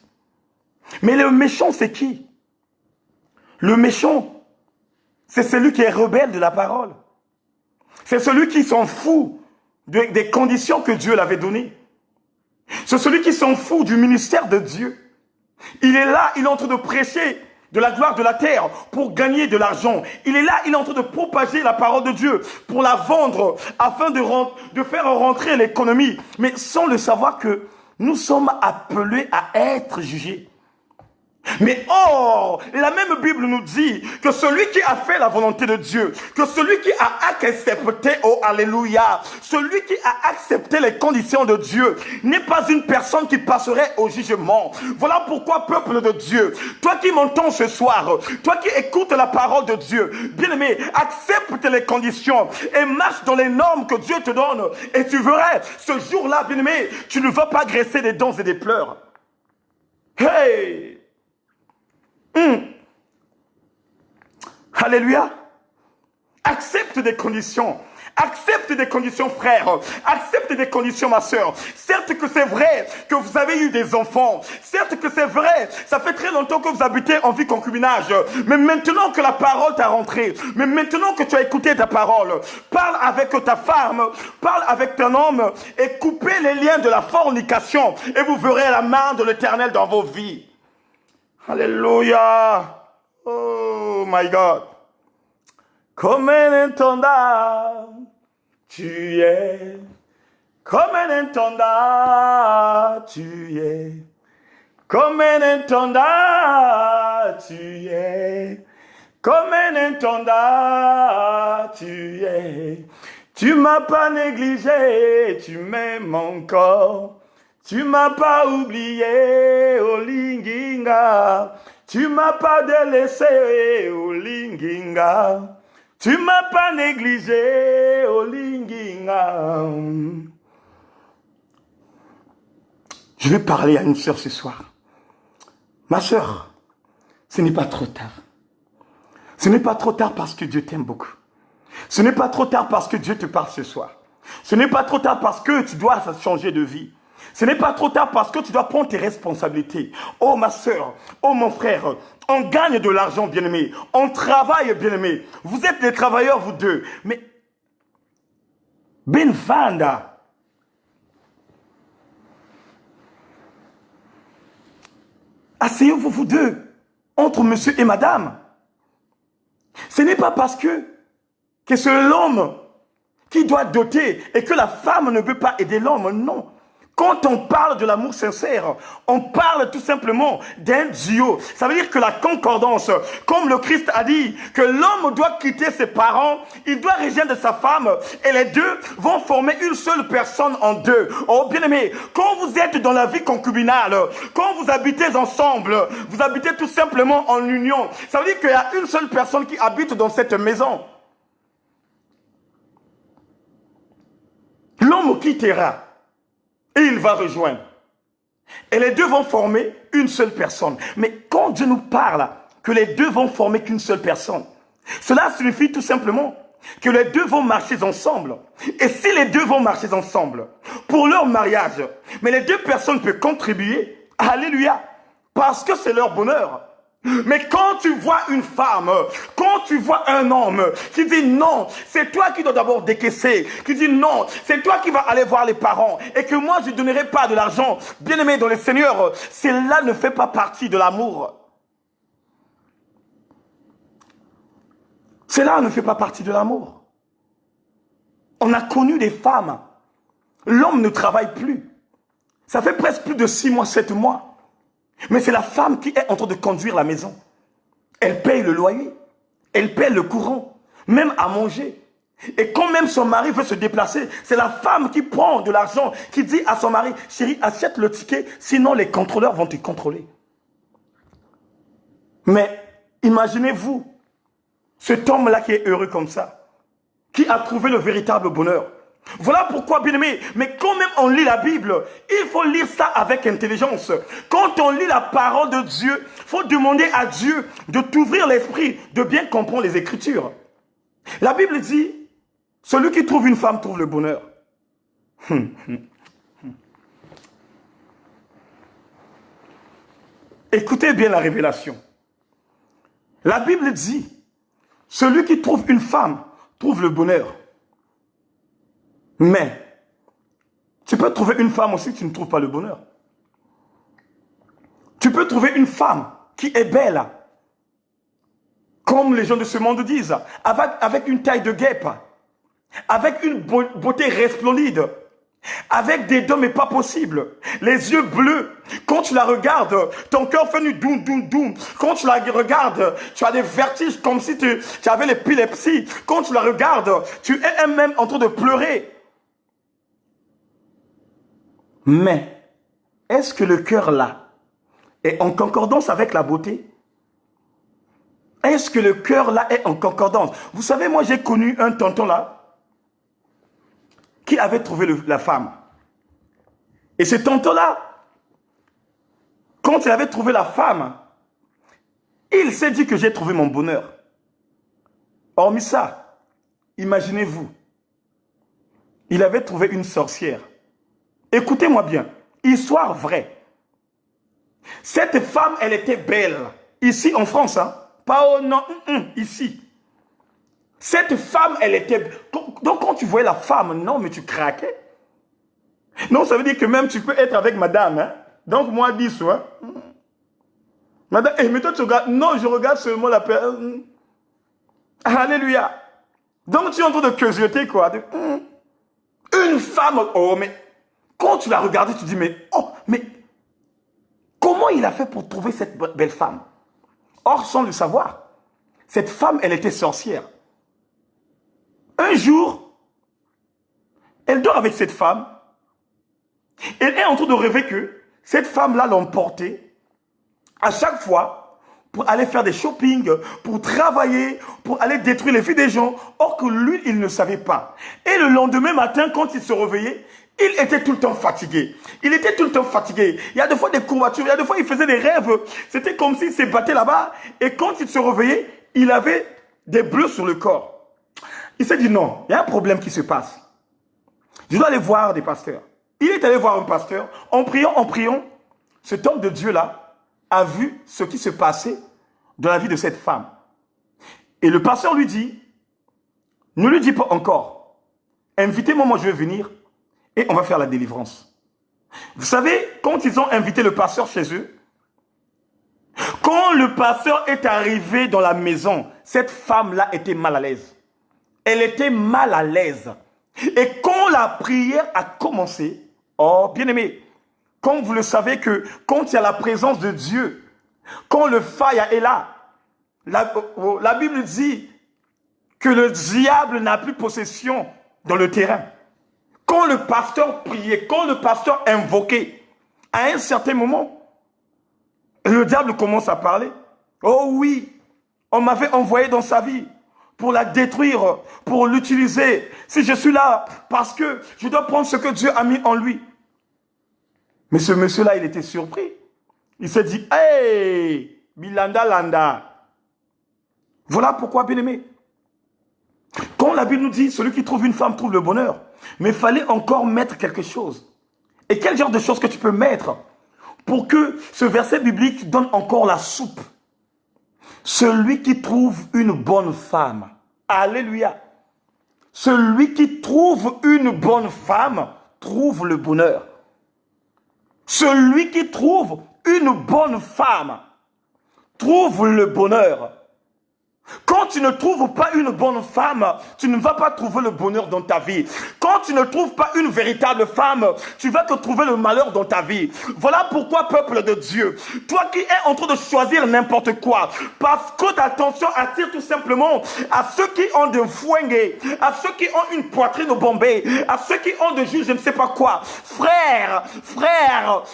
Mais le méchant, c'est qui? Le méchant, c'est celui qui est rebelle de la parole. C'est celui qui s'en fout des conditions que Dieu l'avait données. C'est celui qui s'en fout du ministère de Dieu. Il est là, il est en train de prêcher de la gloire de la terre pour gagner de l'argent. Il est là, il est en train de propager la parole de Dieu pour la vendre afin de faire rentrer l'économie. Mais sans le savoir que nous sommes appelés à être jugés. Mais or, la même Bible nous dit que celui qui a fait la volonté de Dieu, que celui qui a accepté, oh alléluia, celui qui a accepté les conditions de Dieu, n'est pas une personne qui passerait au jugement. Voilà pourquoi, peuple de Dieu, toi qui m'entends ce soir, toi qui écoutes la parole de Dieu, bien-aimé, accepte les conditions et marche dans les normes que Dieu te donne. Et tu verras, ce jour-là, bien-aimé, tu ne vas pas graisser des dents et des pleurs. Hey! Alléluia. Accepte des conditions. Accepte des conditions, frère. Accepte des conditions, ma soeur. Certes que c'est vrai que vous avez eu des enfants. Certes que c'est vrai, ça fait très longtemps que vous habitez en vie concubinage. Mais maintenant que la parole t'a rentré, mais maintenant que tu as écouté ta parole, parle avec ta femme, parle avec ton homme et coupez les liens de la fornication et vous verrez la main de l'Éternel dans vos vies. Alléluia. Oh my God. Comme un étendard, tu es. Comme un étendard, tu es. Comme un étendard, tu es. Comme un étendard, tu es. Tu m'as pas négligé, tu m'aimes encore. Tu m'as pas oublié, oh Linginga. Tu m'as pas délaissé, oh Linginga. Tu m'as pas négligé, oh Linginga. Je vais parler à une sœur ce soir. Ma sœur, ce n'est pas trop tard. Ce n'est pas trop tard parce que Dieu t'aime beaucoup. Ce n'est pas trop tard parce que Dieu te parle ce soir. Ce n'est pas trop tard parce que tu dois changer de vie. Ce n'est pas trop tard parce que tu dois prendre tes responsabilités. Oh ma soeur, oh mon frère, on gagne de l'argent, bien-aimé. On travaille, bien-aimé. Vous êtes des travailleurs, vous deux. Mais, Benvanda, asseyez-vous, vous deux, entre monsieur et madame. Ce n'est pas parce que c'est l'homme qui doit doter et que la femme ne peut pas aider l'homme, non. Quand on parle de l'amour sincère, on parle tout simplement d'un duo. Ça veut dire que la concordance, comme le Christ a dit, que l'homme doit quitter ses parents, il doit rejoindre sa femme, et les deux vont former une seule personne en deux. Oh bien-aimé, quand vous êtes dans la vie concubinale, quand vous habitez ensemble, vous habitez tout simplement en union. Ça veut dire qu'il y a une seule personne qui habite dans cette maison. L'homme quittera. Et il va rejoindre. Et les deux vont former une seule personne. Mais quand Dieu nous parle que les deux vont former qu'une seule personne, cela signifie tout simplement que les deux vont marcher ensemble. Et si les deux vont marcher ensemble pour leur mariage, mais les deux personnes peuvent contribuer, alléluia, parce que c'est leur bonheur. Mais quand tu vois une femme, quand tu vois un homme qui dit non, c'est toi qui dois d'abord décaisser, qui dit non, c'est toi qui vas aller voir les parents et que moi je ne donnerai pas de l'argent, bien aimé dans le Seigneur, cela ne fait pas partie de l'amour. Cela ne fait pas partie de l'amour. On a connu des femmes. L'homme ne travaille plus. Ça fait presque plus de 6 mois, 7 mois. Mais c'est la femme qui est en train de conduire la maison. Elle paye le loyer. Elle paye le courant. Même à manger. Et quand même son mari veut se déplacer, c'est la femme qui prend de l'argent, qui dit à son mari, chérie, achète le ticket, sinon les contrôleurs vont te contrôler. Mais imaginez-vous, cet homme-là qui est heureux comme ça, qui a trouvé le véritable bonheur. Voilà pourquoi, bien-aimé, mais quand même on lit la Bible, il faut lire ça avec intelligence. Quand on lit la parole de Dieu, il faut demander à Dieu de t'ouvrir l'esprit, de bien comprendre les Écritures. La Bible dit, celui qui trouve une femme trouve le bonheur. Écoutez bien la révélation. La Bible dit, celui qui trouve une femme trouve le bonheur. Mais, tu peux trouver une femme aussi, tu ne trouves pas le bonheur. Tu peux trouver une femme qui est belle, comme les gens de ce monde disent, avec une taille de guêpe, avec une beauté resplendide, avec des dents mais pas possible, les yeux bleus. Quand tu la regardes, ton cœur fait du doum doum doum. Quand tu la regardes, tu as des vertiges comme si tu avais l'épilepsie. Quand tu la regardes, tu es même en train de pleurer. Mais, est-ce que le cœur là est en concordance avec la beauté? Est-ce que le cœur là est en concordance? Vous savez, moi j'ai connu un tonton là, qui avait trouvé la femme. Et ce tonton-là, quand il avait trouvé la femme, il s'est dit que j'ai trouvé mon bonheur. Hormis ça, imaginez-vous, il avait trouvé une sorcière. Écoutez-moi bien, histoire vraie. Cette femme, elle était belle. Ici en France, hein? Pas au non, ici. Cette femme, elle était... Donc quand tu voyais la femme, non, mais tu craquais. Non, ça veut dire que même tu peux être avec madame. Hein? Donc moi, 10, hein? Madame, mais toi tu regardes... Non, je regarde seulement la personne. Alléluia. Donc tu es en train de queuseter, quoi. Une femme, oh, mais... Quand tu la regardais, tu dis, mais... Oh, mais... Comment il a fait pour trouver cette belle femme? Or, sans le savoir, cette femme, elle était sorcière. Un jour, elle dort avec cette femme. Elle est en train de rêver que cette femme-là l'emportait à chaque fois pour aller faire des shopping, pour travailler, pour aller détruire les filles des gens. Or que lui, il ne savait pas. Et le lendemain matin, quand il se réveillait, il était tout le temps fatigué. Il était tout le temps fatigué. Il y a des fois des courbatures, il y a des fois il faisait des rêves. C'était comme s'il se battait là-bas. Et quand il se réveillait, il avait des bleus sur le corps. Il s'est dit non, il y a un problème qui se passe. Je dois aller voir des pasteurs. Il est allé voir un pasteur. En priant, cet homme de Dieu-là a vu ce qui se passait dans la vie de cette femme. Et le pasteur lui dit, ne lui dis pas encore, invitez-moi, moi je vais venir et on va faire la délivrance. Vous savez, quand ils ont invité le pasteur chez eux, quand le pasteur est arrivé dans la maison, cette femme-là était mal à l'aise. Elle était mal à l'aise. Et quand la prière a commencé, oh, bien-aimé, comme vous le savez que quand il y a la présence de Dieu, quand le fire est là, la Bible dit que le diable n'a plus possession dans le terrain. Quand le pasteur priait, quand le pasteur invoquait, à un certain moment, le diable commence à parler. Oh oui, on m'avait envoyé dans sa vie pour la détruire, pour l'utiliser. Si je suis là, parce que je dois prendre ce que Dieu a mis en lui. Mais ce monsieur-là, il était surpris. Il s'est dit, hey, Bilanda Landa. Voilà pourquoi, bien-aimé. Quand la Bible nous dit, celui qui trouve une femme trouve le bonheur. Mais il fallait encore mettre quelque chose. Et quel genre de choses que tu peux mettre pour que ce verset biblique donne encore la soupe? Celui qui trouve une bonne femme. Alléluia. Celui qui trouve une bonne femme trouve le bonheur. Celui qui trouve une bonne femme trouve le bonheur. Quand tu ne trouves pas une bonne femme, tu ne vas pas trouver le bonheur dans ta vie. Quand tu ne trouves pas une véritable femme, tu vas te trouver le malheur dans ta vie. Voilà pourquoi, peuple de Dieu, toi qui es en train de choisir n'importe quoi, parce que ta attention attire tout simplement à ceux qui ont de fouengue, à ceux qui ont une poitrine bombée, à ceux qui ont de jus, je ne sais pas quoi. Frère,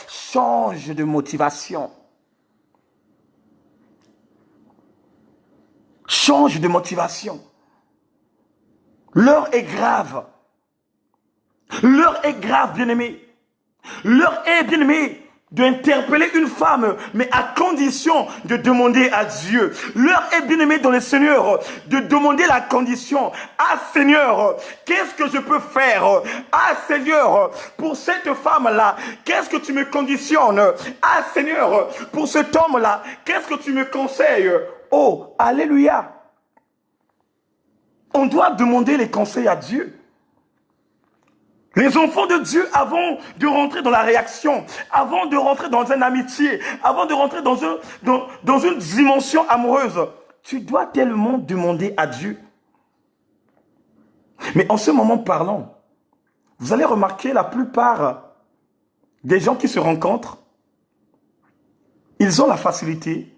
change de motivation. Change de motivation. L'heure est grave. L'heure est grave, bien-aimé. L'heure est, bien-aimé, d'interpeller une femme, mais à condition de demander à Dieu. L'heure est, bien-aimé, dans le Seigneur, de demander la condition. Ah, Seigneur, qu'est-ce que je peux faire? Ah, Seigneur, pour cette femme-là, qu'est-ce que tu me conditionnes? Ah, Seigneur, pour cet homme-là, qu'est-ce que tu me conseilles? Oh, alléluia. On doit demander les conseils à Dieu. Les enfants de Dieu, avant de rentrer dans la réaction, avant de rentrer dans une amitié, avant de rentrer dans une dimension amoureuse, tu dois tellement demander à Dieu. Mais en ce moment parlant, vous allez remarquer la plupart des gens qui se rencontrent, ils ont la facilité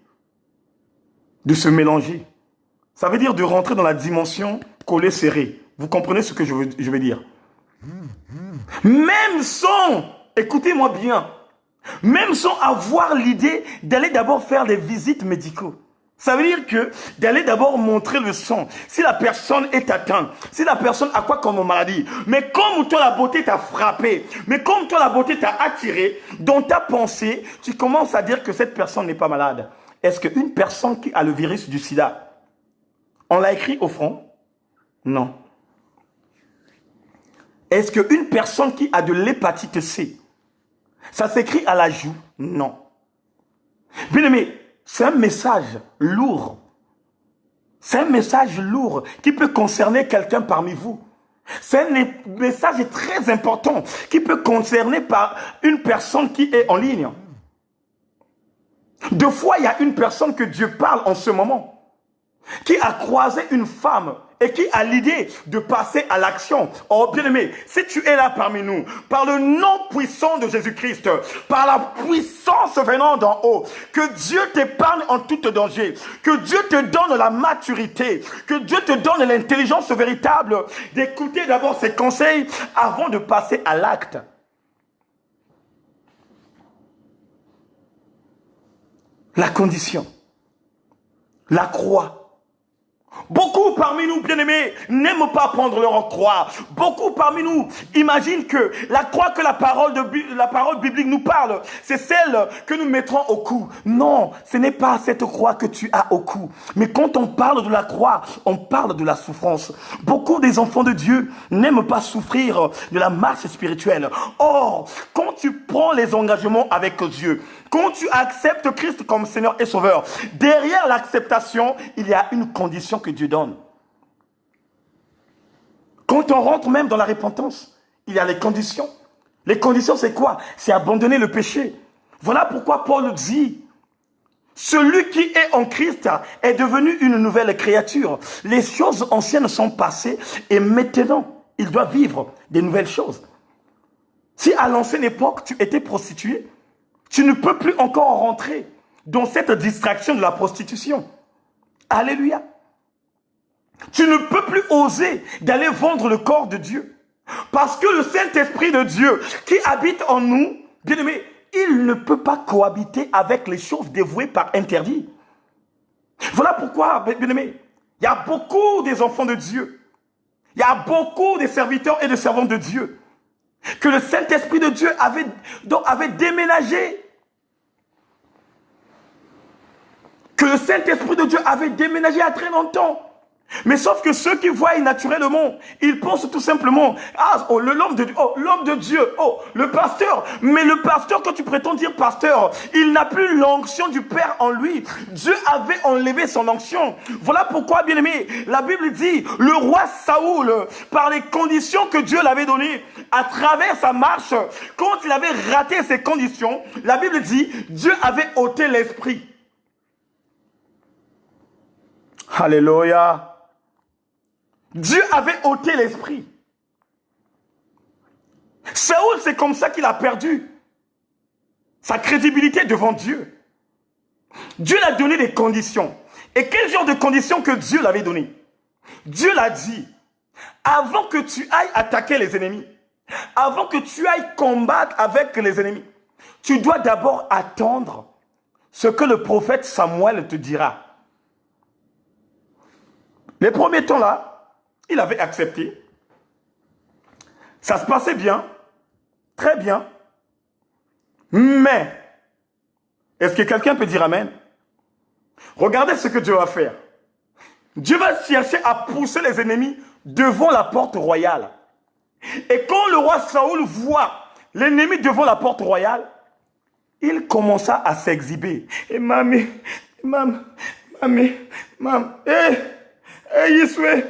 de se mélanger. Ça veut dire de rentrer dans la dimension collée serrée. Vous comprenez ce que je veux dire? Même sans, écoutez-moi bien, même sans avoir l'idée d'aller d'abord faire des visites médicaux. Ça veut dire que d'aller d'abord montrer le sang, si la personne est atteinte, si la personne a quoi comme maladie. Mais comme toi la beauté t'a frappé, mais comme toi la beauté t'a attiré, dans ta pensée, tu commences à dire que cette personne n'est pas malade. Est-ce qu'une personne qui a le virus du sida, on l'a écrit au front? Non. Est-ce qu'une personne qui a de l'hépatite C, ça s'écrit à la joue? Non. Bien aimé, c'est un message lourd. C'est un message lourd qui peut concerner quelqu'un parmi vous. C'est un message très important qui peut concerner une personne qui est en ligne. Deux fois, il y a une personne que Dieu parle en ce moment, qui a croisé une femme et qui a l'idée de passer à l'action. Oh bien-aimé, si tu es là parmi nous, par le nom puissant de Jésus-Christ, par la puissance venant d'en haut, que Dieu t'épargne en tout danger, que Dieu te donne la maturité, que Dieu te donne l'intelligence véritable d'écouter d'abord ses conseils avant de passer à l'acte. La condition, la croix. Beaucoup parmi nous, bien-aimés, n'aiment pas prendre leur croix. Beaucoup parmi nous imaginent que la croix que la parole biblique nous parle, c'est celle que nous mettrons au cou. Non, ce n'est pas cette croix que tu as au cou. Mais quand on parle de la croix, on parle de la souffrance. Beaucoup des enfants de Dieu n'aiment pas souffrir de la marche spirituelle. Or, quand tu prends les engagements avec Dieu, quand tu acceptes Christ comme Seigneur et Sauveur, derrière l'acceptation, il y a une condition que Dieu donne. Quand on rentre même dans la repentance, il y a les conditions. Les conditions, c'est quoi? C'est abandonner le péché. Voilà pourquoi Paul dit, celui qui est en Christ est devenu une nouvelle créature. Les choses anciennes sont passées et maintenant, il doit vivre des nouvelles choses. Si à l'ancienne époque, tu étais prostituée, tu ne peux plus encore rentrer dans cette distraction de la prostitution. Alléluia. Tu ne peux plus oser d'aller vendre le corps de Dieu. Parce que le Saint-Esprit de Dieu qui habite en nous, bien-aimé, il ne peut pas cohabiter avec les choses dévouées par interdit. Voilà pourquoi, bien-aimé, il y a beaucoup des enfants de Dieu. Il y a beaucoup des serviteurs et des servantes de Dieu que le Saint-Esprit de Dieu avait déménagé. Que le Saint-Esprit de Dieu avait déménagé il y a très longtemps. Mais sauf que ceux qui voient naturellement, ils pensent tout simplement, ah, oh, l'homme de Dieu, oh, le pasteur. Mais le pasteur, quand tu prétends dire pasteur, il n'a plus l'onction du Père en lui. Dieu avait enlevé son onction. Voilà pourquoi, bien aimé, la Bible dit, le roi Saoul, par les conditions que Dieu l'avait données, à travers sa marche, quand il avait raté ces conditions, la Bible dit, Dieu avait ôté l'esprit. Alléluia. Dieu avait ôté l'esprit. Saoul, c'est comme ça qu'il a perdu sa crédibilité devant Dieu. Dieu l'a donné des conditions. Et quel genre de conditions que Dieu l'avait donné? Dieu l'a dit, avant que tu ailles attaquer les ennemis, avant que tu ailles combattre avec les ennemis, tu dois d'abord attendre ce que le prophète Samuel te dira. Les premiers temps là, il avait accepté. Ça se passait bien, très bien. Mais, est-ce que quelqu'un peut dire amen? Regardez ce que Dieu va faire. Dieu va chercher à pousser les ennemis devant la porte royale. Et quand le roi Saoul voit l'ennemi devant la porte royale, il commença à s'exhiber. Et Yiswe,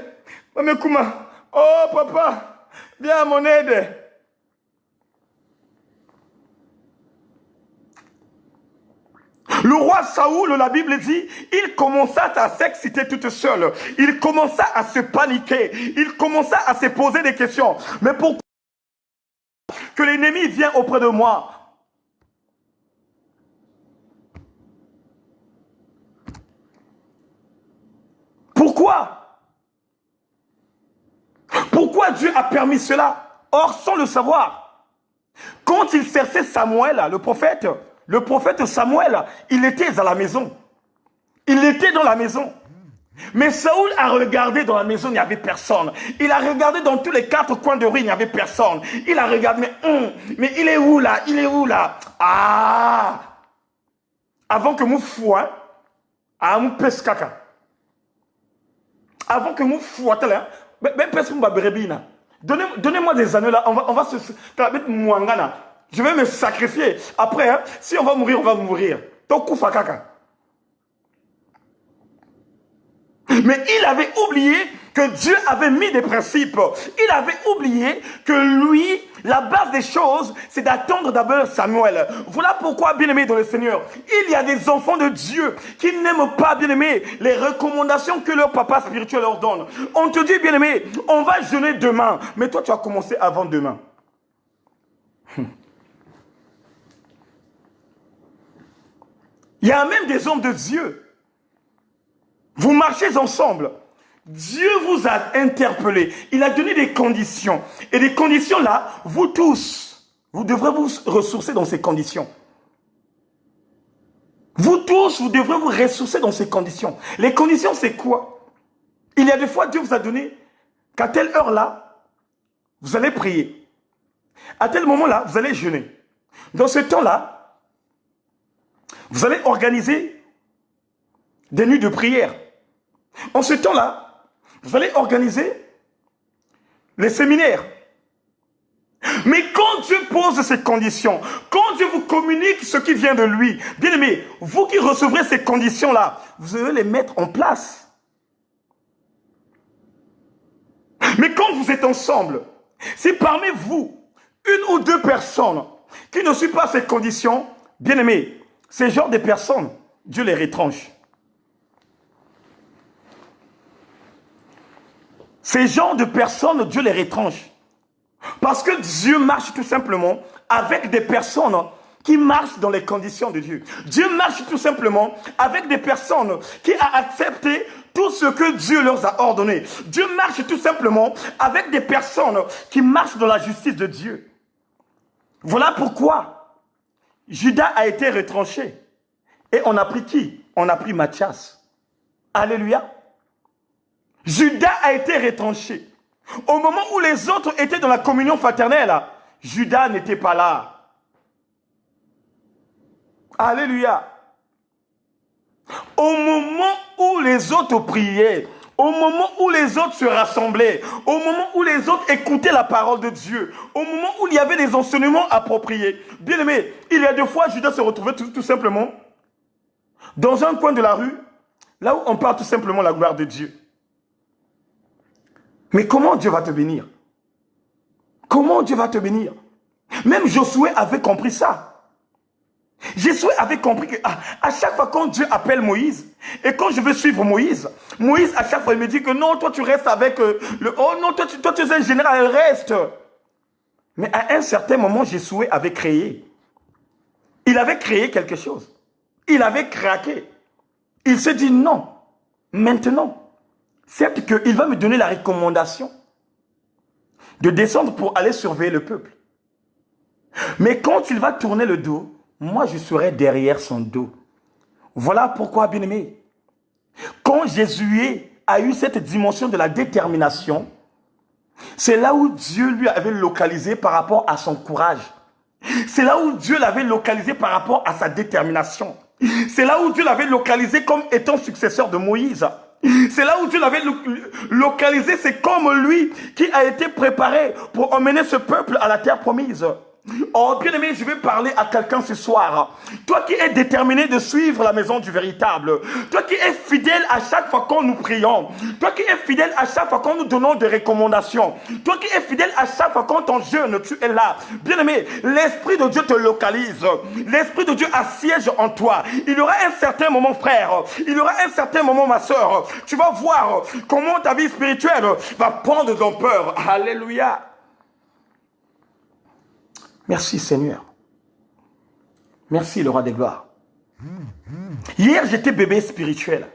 Mame Kuma, oh papa, viens à mon aide. Le roi Saoul, la Bible dit, il commença à s'exciter toute seule. Il commença à se paniquer. Il commença à se poser des questions. Mais pourquoi que l'ennemi vient auprès de moi? Pourquoi? Pourquoi Dieu a permis cela? Or, sans le savoir, quand il cherchait Samuel, le prophète Samuel, il était à la maison. Il était dans la maison. Mais Saoul a regardé dans la maison, il n'y avait personne. Il a regardé dans tous les 4 coins de rue, il n'y avait personne. Il a regardé, mais il est où là? Il est où là? Ah! Avant que mon foie, mon pescaca. Avant que mon foie, donnez-moi des anneaux là, on va se mettre mouangana. Je vais me sacrifier. Après, hein, si on va mourir, on va mourir. Tokufa kaka. Mais il avait oublié que Dieu avait mis des principes. Il avait oublié que lui, la base des choses, c'est d'attendre d'abord Samuel. Voilà pourquoi, bien-aimés dans le Seigneur, il y a des enfants de Dieu qui n'aiment pas, bien-aimés, les recommandations que leur papa spirituel leur donne. On te dit, bien-aimé, on va jeûner demain. Mais toi, tu as commencé avant demain. Il y a même des hommes de Dieu. Vous marchez ensemble. Dieu vous a interpellé. Il a donné des conditions. Et les conditions là, vous tous, vous devrez vous ressourcer dans ces conditions. Vous tous, vous devrez vous ressourcer dans ces conditions. Les conditions, c'est quoi? Il y a des fois, Dieu vous a donné qu'à telle heure là, vous allez prier. À tel moment là, vous allez jeûner. Dans ce temps là, vous allez organiser des nuits de prière. En ce temps-là, vous allez organiser les séminaires. Mais quand Dieu pose ces conditions, quand Dieu vous communique ce qui vient de lui, bien aimé, vous qui recevrez ces conditions-là, vous allez les mettre en place. Mais quand vous êtes ensemble, si parmi vous, 1 ou 2 personnes qui ne suivent pas ces conditions, bien aimé, ces genres de personnes, Dieu les retranche. Ces genres de personnes, Dieu les retranche. Parce que Dieu marche tout simplement avec des personnes qui marchent dans les conditions de Dieu. Dieu marche tout simplement avec des personnes qui ont accepté tout ce que Dieu leur a ordonné. Dieu marche tout simplement avec des personnes qui marchent dans la justice de Dieu. Voilà pourquoi Judas a été retranché. Et on a pris qui? On a pris Matthias. Alléluia. Judas a été retranché. Au moment où les autres étaient dans la communion fraternelle, Judas n'était pas là. Alléluia. Au moment où les autres priaient, au moment où les autres se rassemblaient, au moment où les autres écoutaient la parole de Dieu, au moment où il y avait des enseignements appropriés, bien aimé, il y a 2 fois Judas se retrouvait tout simplement dans un coin de la rue, là où on parle tout simplement la gloire de Dieu. Mais comment Dieu va te bénir? Comment Dieu va te bénir? Même Josué avait compris ça. Josué avait compris que à chaque fois quand Dieu appelle Moïse, et quand je veux suivre Moïse, Moïse à chaque fois il me dit que non, toi tu restes avec oh non, toi tu es un général, reste. Mais à un certain moment, Josué avait créé. Il avait créé quelque chose. Il avait craqué. Il se dit non, maintenant, certes qu'il va me donner la recommandation de descendre pour aller surveiller le peuple. Mais quand il va tourner le dos, moi je serai derrière son dos. Voilà pourquoi, bien-aimé, quand Josué a eu cette dimension de la détermination, c'est là où Dieu lui avait localisé par rapport à son courage. C'est là où Dieu l'avait localisé par rapport à sa détermination. C'est là où Dieu l'avait localisé comme étant successeur de Moïse. C'est là où Dieu l'avait localisé, c'est comme lui qui a été préparé pour emmener ce peuple à la terre promise. Oh, bien aimé, je vais parler à quelqu'un ce soir. Toi qui es déterminé de suivre la maison du véritable. Toi qui es fidèle à chaque fois qu'on nous prions. Toi qui es fidèle à chaque fois qu'on nous donnons des recommandations. Toi qui es fidèle à chaque fois quand on jeûne, tu es là. Bien aimé, l'Esprit de Dieu te localise. L'Esprit de Dieu assiège en toi. Il y aura un certain moment, frère. Il y aura un certain moment, ma soeur. Tu vas voir comment ta vie spirituelle va prendre d'ampleur. Alléluia. Merci Seigneur. Merci le roi des gloires. Hier, j'étais bébé spirituel.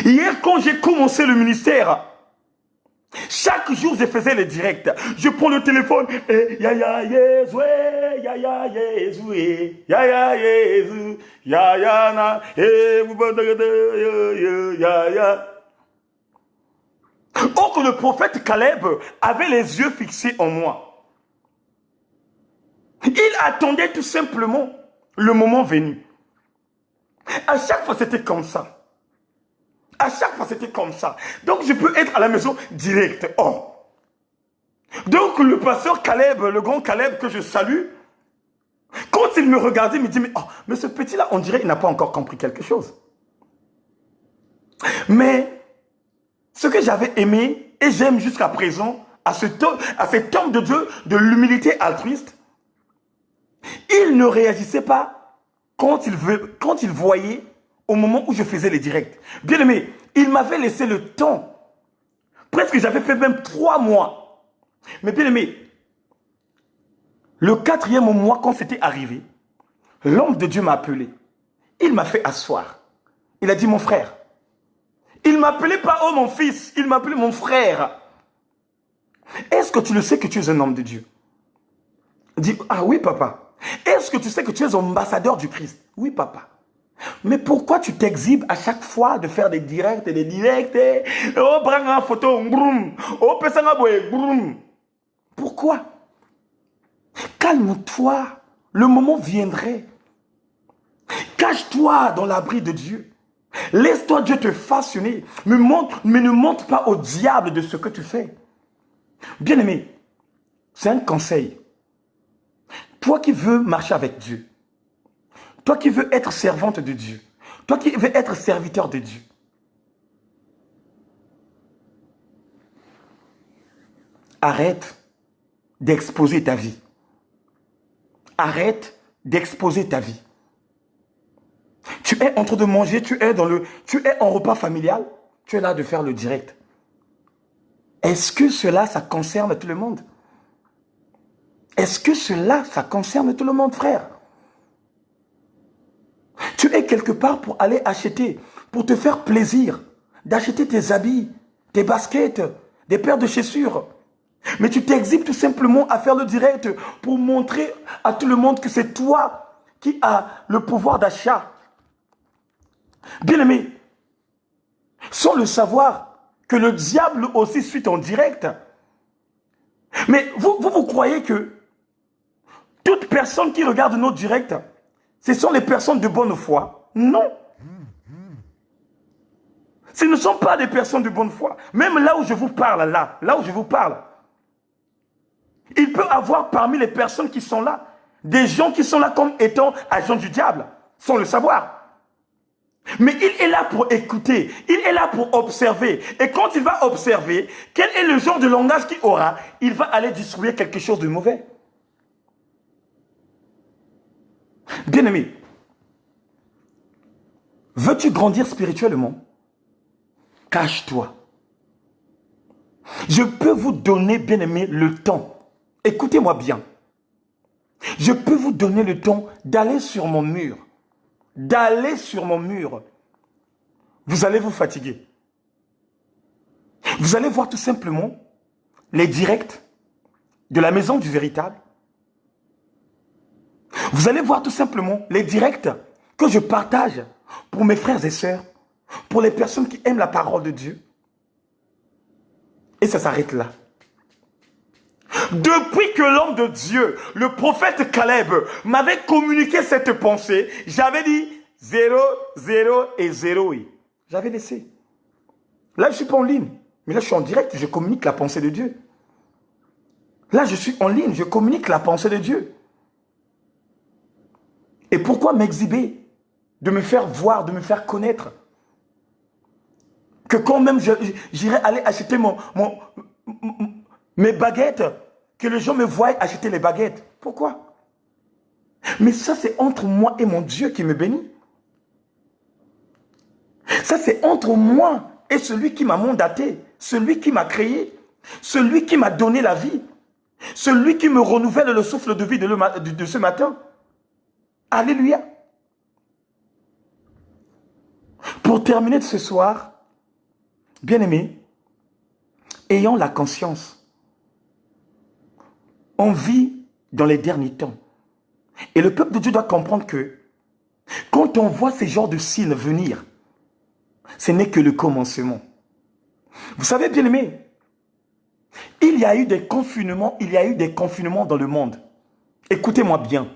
Hier, quand j'ai commencé le ministère, chaque jour, je faisais les directs. Je prends le téléphone et ya ya Jésus, ya ya Jésus, ya ya Jésus, ya ya na, ya ya. Or que le prophète Caleb avait les yeux fixés en moi. Il attendait tout simplement le moment venu. À chaque fois, c'était comme ça. À chaque fois, c'était comme ça. Donc, je peux être à la maison direct. Oh. Donc, le pasteur Caleb, le grand Caleb que je salue, quand il me regardait, il me dit, mais ce petit-là, on dirait qu'il n'a pas encore compris quelque chose. Mais ce que j'avais aimé, et j'aime jusqu'à présent, à cet homme de Dieu, de l'humilité altruiste, il ne réagissait pas quand il voyait au moment où je faisais les directs. Bien aimé, il m'avait laissé le temps. Presque j'avais fait même 3 mois. Mais bien aimé, le 4e mois, quand c'était arrivé, l'homme de Dieu m'a appelé. Il m'a fait asseoir. Il a dit, mon frère. Il ne m'appelait pas, oh mon fils, il m'appelait mon frère. Est-ce que tu le sais que tu es un homme de Dieu? Il dit, ah oui papa. Est-ce que tu sais que tu es ambassadeur du Christ? Oui papa. Mais pourquoi tu t'exhibes à chaque fois de faire des directs et des directs? Oh, prends une photo, broum. Oh, pesanga boye, broum. Pourquoi? Calme-toi. Le moment viendrait. Cache-toi dans l'abri de Dieu. Laisse-toi Dieu te façonner. Mais ne montre pas au diable de ce que tu fais. Bien-aimé, c'est un conseil. Toi qui veux marcher avec Dieu, toi qui veux être servante de Dieu, toi qui veux être serviteur de Dieu, arrête d'exposer ta vie. Arrête d'exposer ta vie. Tu es en train de manger, tu es en repas familial, tu es là de faire le direct. Est-ce que cela, ça concerne tout le monde? Est-ce que cela, ça concerne tout le monde, frère? Tu es quelque part pour aller acheter, pour te faire plaisir, d'acheter tes habits, tes baskets, des paires de chaussures. Mais tu t'exhibes tout simplement à faire le direct pour montrer à tout le monde que c'est toi qui as le pouvoir d'achat. Bien-aimé, sans le savoir que le diable aussi suit en direct. Mais vous croyez que toute personne qui regarde nos directs, ce sont les personnes de bonne foi? Non. Ce ne sont pas des personnes de bonne foi. Même là où je vous parle, là où je vous parle, il peut y avoir parmi les personnes qui sont là, des gens qui sont là comme étant agents du diable, sans le savoir. Mais il est là pour écouter, il est là pour observer. Et quand il va observer, quel est le genre de langage qu'il aura, il va aller distribuer quelque chose de mauvais. Bien-aimé, veux-tu grandir spirituellement? Cache-toi. Je peux vous donner, bien-aimé, le temps. Écoutez-moi bien. Je peux vous donner le temps d'aller sur mon mur. D'aller sur mon mur. Vous allez vous fatiguer. Vous allez voir tout simplement les directs de la maison du véritable. Vous allez voir tout simplement les directs que je partage pour mes frères et sœurs, pour les personnes qui aiment la parole de Dieu. Et ça s'arrête là. Depuis que l'homme de Dieu, le prophète Caleb, m'avait communiqué cette pensée, j'avais dit 0, 0 et 0. J'avais laissé. Là, je ne suis pas en ligne. Mais là, je suis en direct, je communique la pensée de Dieu. Là, je suis en ligne, je communique la pensée de Dieu. Et pourquoi m'exhiber? De me faire voir, de me faire connaître? Que quand même j'irai aller acheter mes baguettes, que les gens me voient acheter les baguettes. Pourquoi? Mais ça, c'est entre moi et mon Dieu qui me bénit. Ça, c'est entre moi et celui qui m'a mandaté, celui qui m'a créé, celui qui m'a donné la vie, celui qui me renouvelle le souffle de vie de ce matin. Alléluia. Pour terminer de ce soir, bien-aimés, ayons la conscience. On vit dans les derniers temps. Et le peuple de Dieu doit comprendre que quand on voit ces genres de signes venir, ce n'est que le commencement. Vous savez, bien-aimés, il y a eu des confinements dans le monde. Écoutez-moi bien.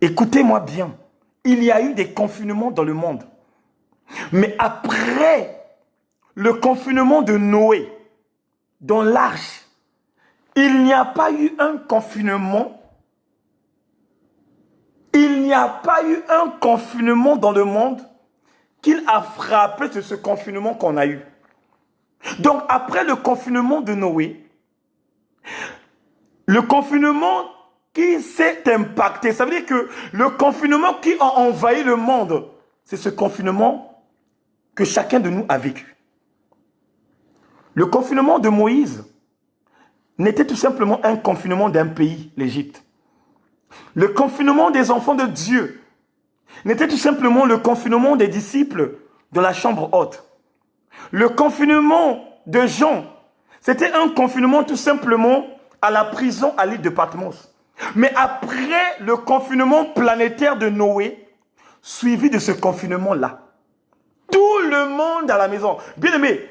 Écoutez-moi bien. Il y a eu des confinements dans le monde. Mais après le confinement de Noé, dans l'arche, il n'y a pas eu un confinement. Il n'y a pas eu un confinement dans le monde qu'il a frappé de ce confinement qu'on a eu. Donc, après le confinement de Noé, le confinement qui s'est impacté, ça veut dire que le confinement qui a envahi le monde, c'est ce confinement que chacun de nous a vécu. Le confinement de Moïse n'était tout simplement un confinement d'un pays, l'Égypte. Le confinement des enfants de Dieu n'était tout simplement le confinement des disciples de la chambre haute. Le confinement de Jean, c'était un confinement tout simplement à la prison à l'île de Patmos. Mais après le confinement planétaire de Noé, suivi de ce confinement-là, tout le monde à la maison, bien aimé,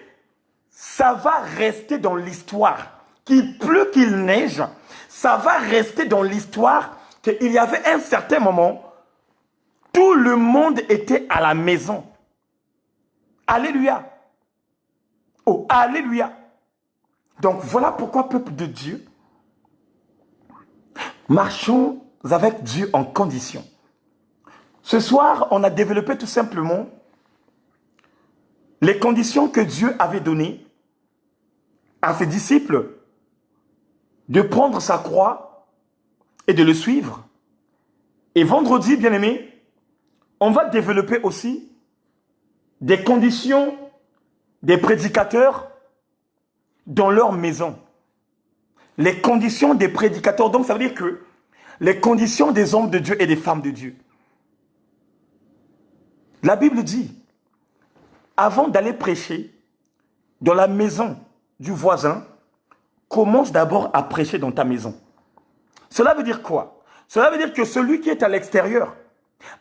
ça va rester dans l'histoire. Qu'il pleut, qu'il neige, ça va rester dans l'histoire qu'il y avait un certain moment, tout le monde était à la maison. Alléluia. Oh, alléluia. Donc voilà pourquoi, peuple de Dieu, marchons avec Dieu en condition. Ce soir, on a développé tout simplement les conditions que Dieu avait données à ses disciples de prendre sa croix et de le suivre. Et vendredi, bien-aimés, on va développer aussi des conditions des prédicateurs dans leur maison. Les conditions des prédicateurs, donc ça veut dire que les conditions des hommes de Dieu et des femmes de Dieu. La Bible dit, avant d'aller prêcher dans la maison du voisin, commence d'abord à prêcher dans ta maison. Cela veut dire quoi? Cela veut dire que celui qui est à l'extérieur,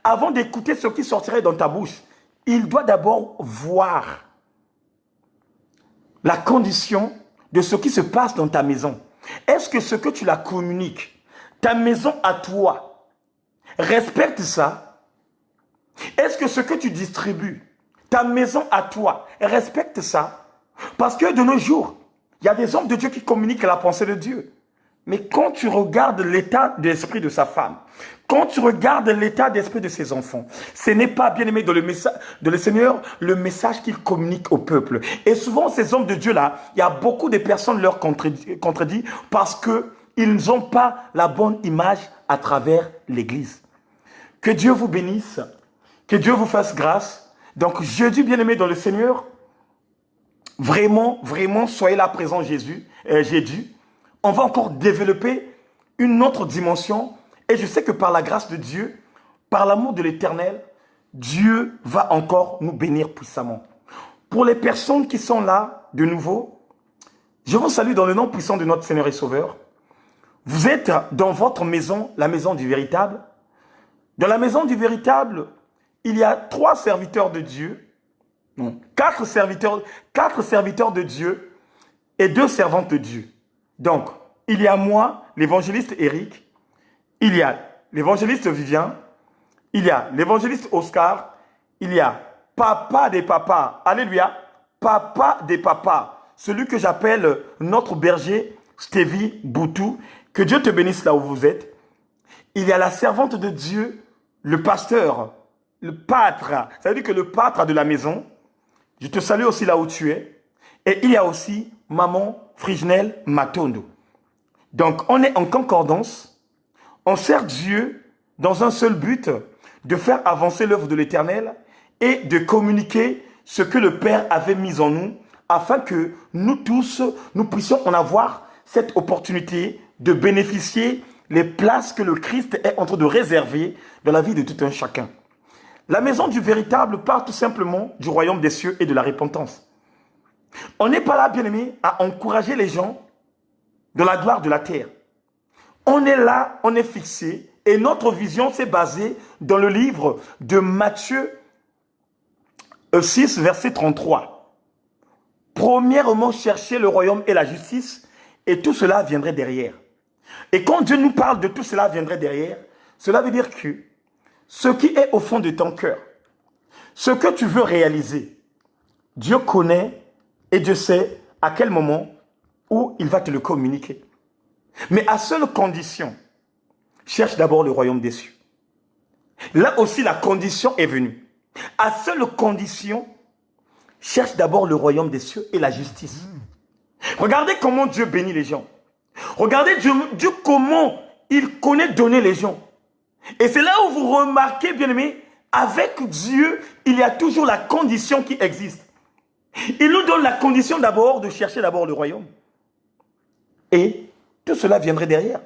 avant d'écouter ce qui sortirait dans ta bouche, il doit d'abord voir la condition de ce qui se passe dans ta maison. Est-ce que ce que tu la communiques, ta maison à toi, respecte ça? Est-ce que ce que tu distribues, ta maison à toi, respecte ça? Parce que de nos jours, il y a des hommes de Dieu qui communiquent la pensée de Dieu. Mais quand tu regardes l'état d'esprit de sa femme, quand tu regardes l'état d'esprit de ses enfants, ce n'est pas, bien aimé, de le Seigneur, le message qu'il communique au peuple. Et souvent, ces hommes de Dieu-là, il y a beaucoup de personnes leur contredisent parce qu'ils n'ont pas la bonne image à travers l'Église. Que Dieu vous bénisse. Que Dieu vous fasse grâce. Donc, jeudi bien-aimé dans le Seigneur, vraiment, vraiment, soyez là présent Jésus. On va encore développer une autre dimension. Et je sais que par la grâce de Dieu, par l'amour de l'Éternel, Dieu va encore nous bénir puissamment. Pour les personnes qui sont là, de nouveau, je vous salue dans le nom puissant de notre Seigneur et Sauveur. Vous êtes dans votre maison, la maison du véritable. Dans la maison du véritable, il y a 3 serviteurs de Dieu. Non, 4 serviteurs de Dieu et 2 servantes de Dieu. Donc, il y a moi, l'évangéliste Eric, il y a l'évangéliste Vivien, il y a l'évangéliste Oscar, il y a papa des papas, alléluia, papa des papas, celui que j'appelle notre berger, Stevie Boutou, que Dieu te bénisse là où vous êtes. Il y a la servante de Dieu, le pasteur, le pâtre, ça veut dire que le pâtre de la maison. Je te salue aussi là où tu es. Et il y a aussi maman Frigenel Matondo. Donc, on est en concordance. On sert Dieu dans un seul but, de faire avancer l'œuvre de l'Éternel et de communiquer ce que le Père avait mis en nous, afin que nous tous, nous puissions en avoir cette opportunité de bénéficier les places que le Christ est en train de réserver dans la vie de tout un chacun. La maison du véritable part tout simplement du royaume des cieux et de la repentance. On n'est pas là, bien-aimés, à encourager les gens dans la gloire de la terre. On est là, on est fixé, et notre vision s'est basée dans le livre de Matthieu 6, verset 33. Premièrement, cherchez le royaume et la justice, et tout cela viendrait derrière. Et quand Dieu nous parle de tout cela viendrait derrière, cela veut dire que ce qui est au fond de ton cœur, ce que tu veux réaliser, Dieu connaît et Dieu sait à quel moment où il va te le communiquer. Mais à seule condition, cherche d'abord le royaume des cieux. Là aussi, la condition est venue. À seule condition, cherche d'abord le royaume des cieux et la justice. Regardez comment Dieu bénit les gens. Regardez Dieu comment il connaît donner les gens. Et c'est là où vous remarquez, bien-aimés, avec Dieu, il y a toujours la condition qui existe. Il nous donne la condition d'abord de chercher d'abord le royaume. Et tout cela viendrait derrière.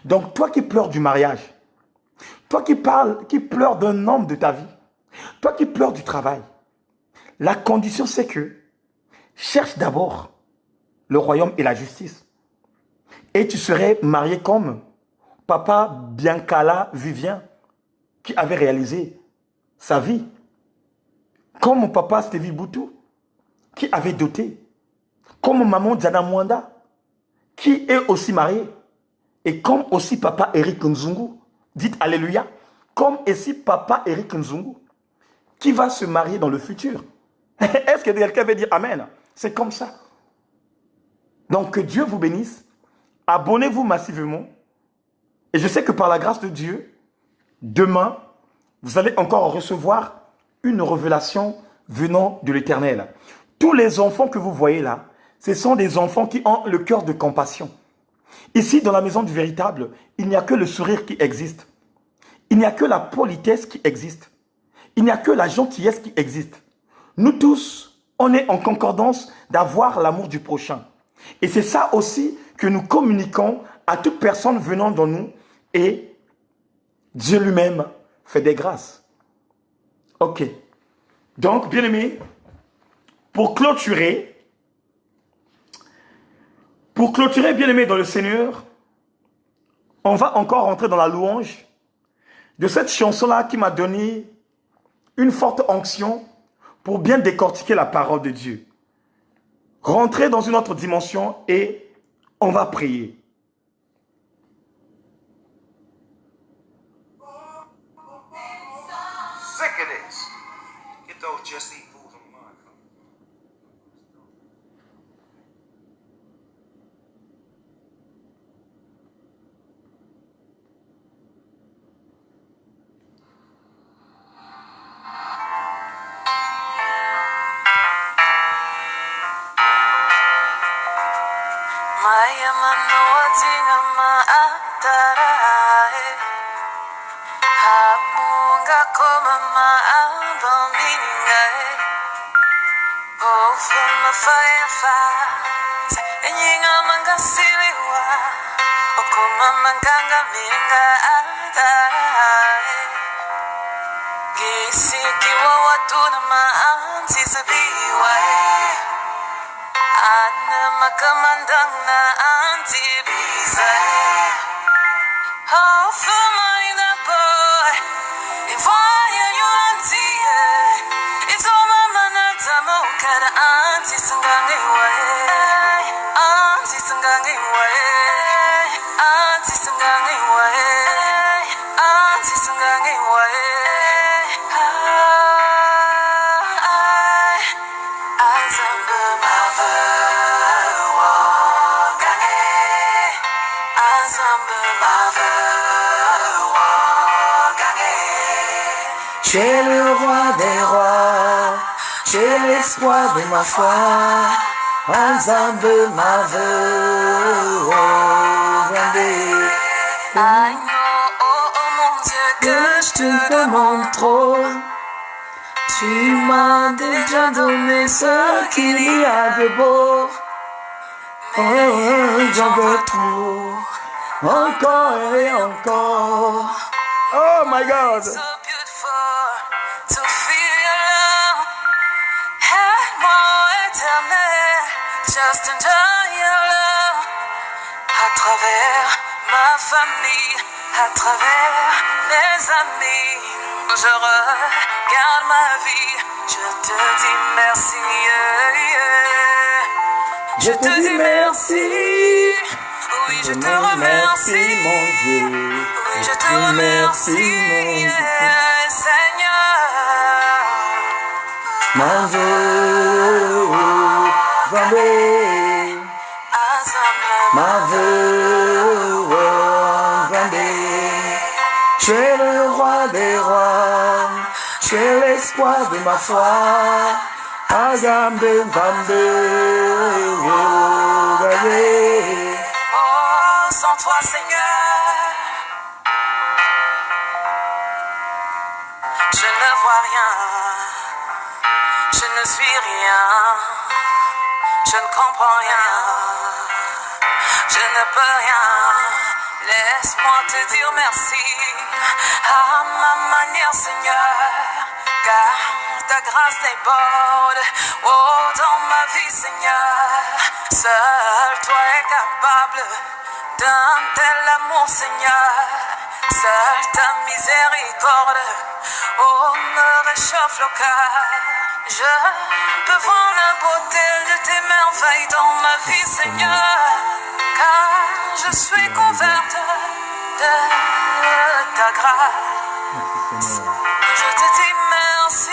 Donc toi qui pleures du mariage, toi qui pleures d'un homme de ta vie, toi qui pleures du travail, la condition c'est que cherche d'abord le royaume et la justice. Et tu serais marié comme papa Biancala Vivien, qui avait réalisé sa vie. Comme mon papa Stevie Boutou, qui avait doté. Comme maman Diana Mwanda, qui est aussi mariée. Et comme aussi papa Eric Nzungu, dites alléluia, comme aussi papa Eric Nzungu, qui va se marier dans le futur. Est-ce que quelqu'un veut dire amen? C'est comme ça. Donc que Dieu vous bénisse. Abonnez-vous massivement. Et je sais que par la grâce de Dieu, demain, vous allez encore recevoir une révélation venant de l'Éternel. Tous les enfants que vous voyez là, ce sont des enfants qui ont le cœur de compassion. Ici, dans la maison du véritable, il n'y a que le sourire qui existe. Il n'y a que la politesse qui existe. Il n'y a que la gentillesse qui existe. Nous tous, on est en concordance d'avoir l'amour du prochain. Et c'est ça aussi que nous communiquons à toute personne venant dans nous. Et Dieu lui-même fait des grâces. Ok. Donc, bien aimé, pour clôturer, bien aimé dans le Seigneur, on va encore rentrer dans la louange de cette chanson-là qui m'a donné une forte onction pour bien décortiquer la parole de Dieu. Rentrer dans une autre dimension et on va prier. Sick of this. Get those just eat fools on the mind. Maya manoa tinga ma atara. Kakoma maambaminga Oh from a fireflies Enyinga mangasiliwa Okoma manganga minga Gisikiwa watuna maanzi sabiwa Ana makamandang na anti biza Oh for my boy If I you anti It's all my manata mo kada anti sangangi way Anti sangangi way Anti sangangi way Anti sangangi way Azamba mava wangane Azamba mava wangane Tu es le roi des rois, tu es l'espoir de ma foi. Ensemble ma veuve, I know, oh mon Dieu, que je te demande trop. tu m'as déjà donné ce qu'il y a de beau. Oh, j'en veux trop, encore et encore. Oh my God. So beautiful to feel your love. Aide-moi éternel, just enjoy your love. À travers ma famille, à travers mes amis, je regarde ma vie, je te dis merci. Je te dis merci. Oui, je te remercie, mon Dieu. oui, je te remercie, Seigneur. Ma veuve, ma veuve, tu es le roi des rois, tu es l'espoir de ma foi. Azambe, Oh, sans toi, Seigneur, je ne vois rien, je ne suis rien, je ne comprends rien, je ne peux rien. Laisse-moi te dire merci à ma manière, Seigneur, car ta grâce déborde, oh, dans ma vie, Seigneur. Seul toi es capable d'un tel amour, Seigneur. Seule ta miséricorde, oh, me réchauffe le cœur. Je peux voir la beauté de tes merveilles dans ma vie, Seigneur, car je suis couverte de ta grâce. Je te dis merci,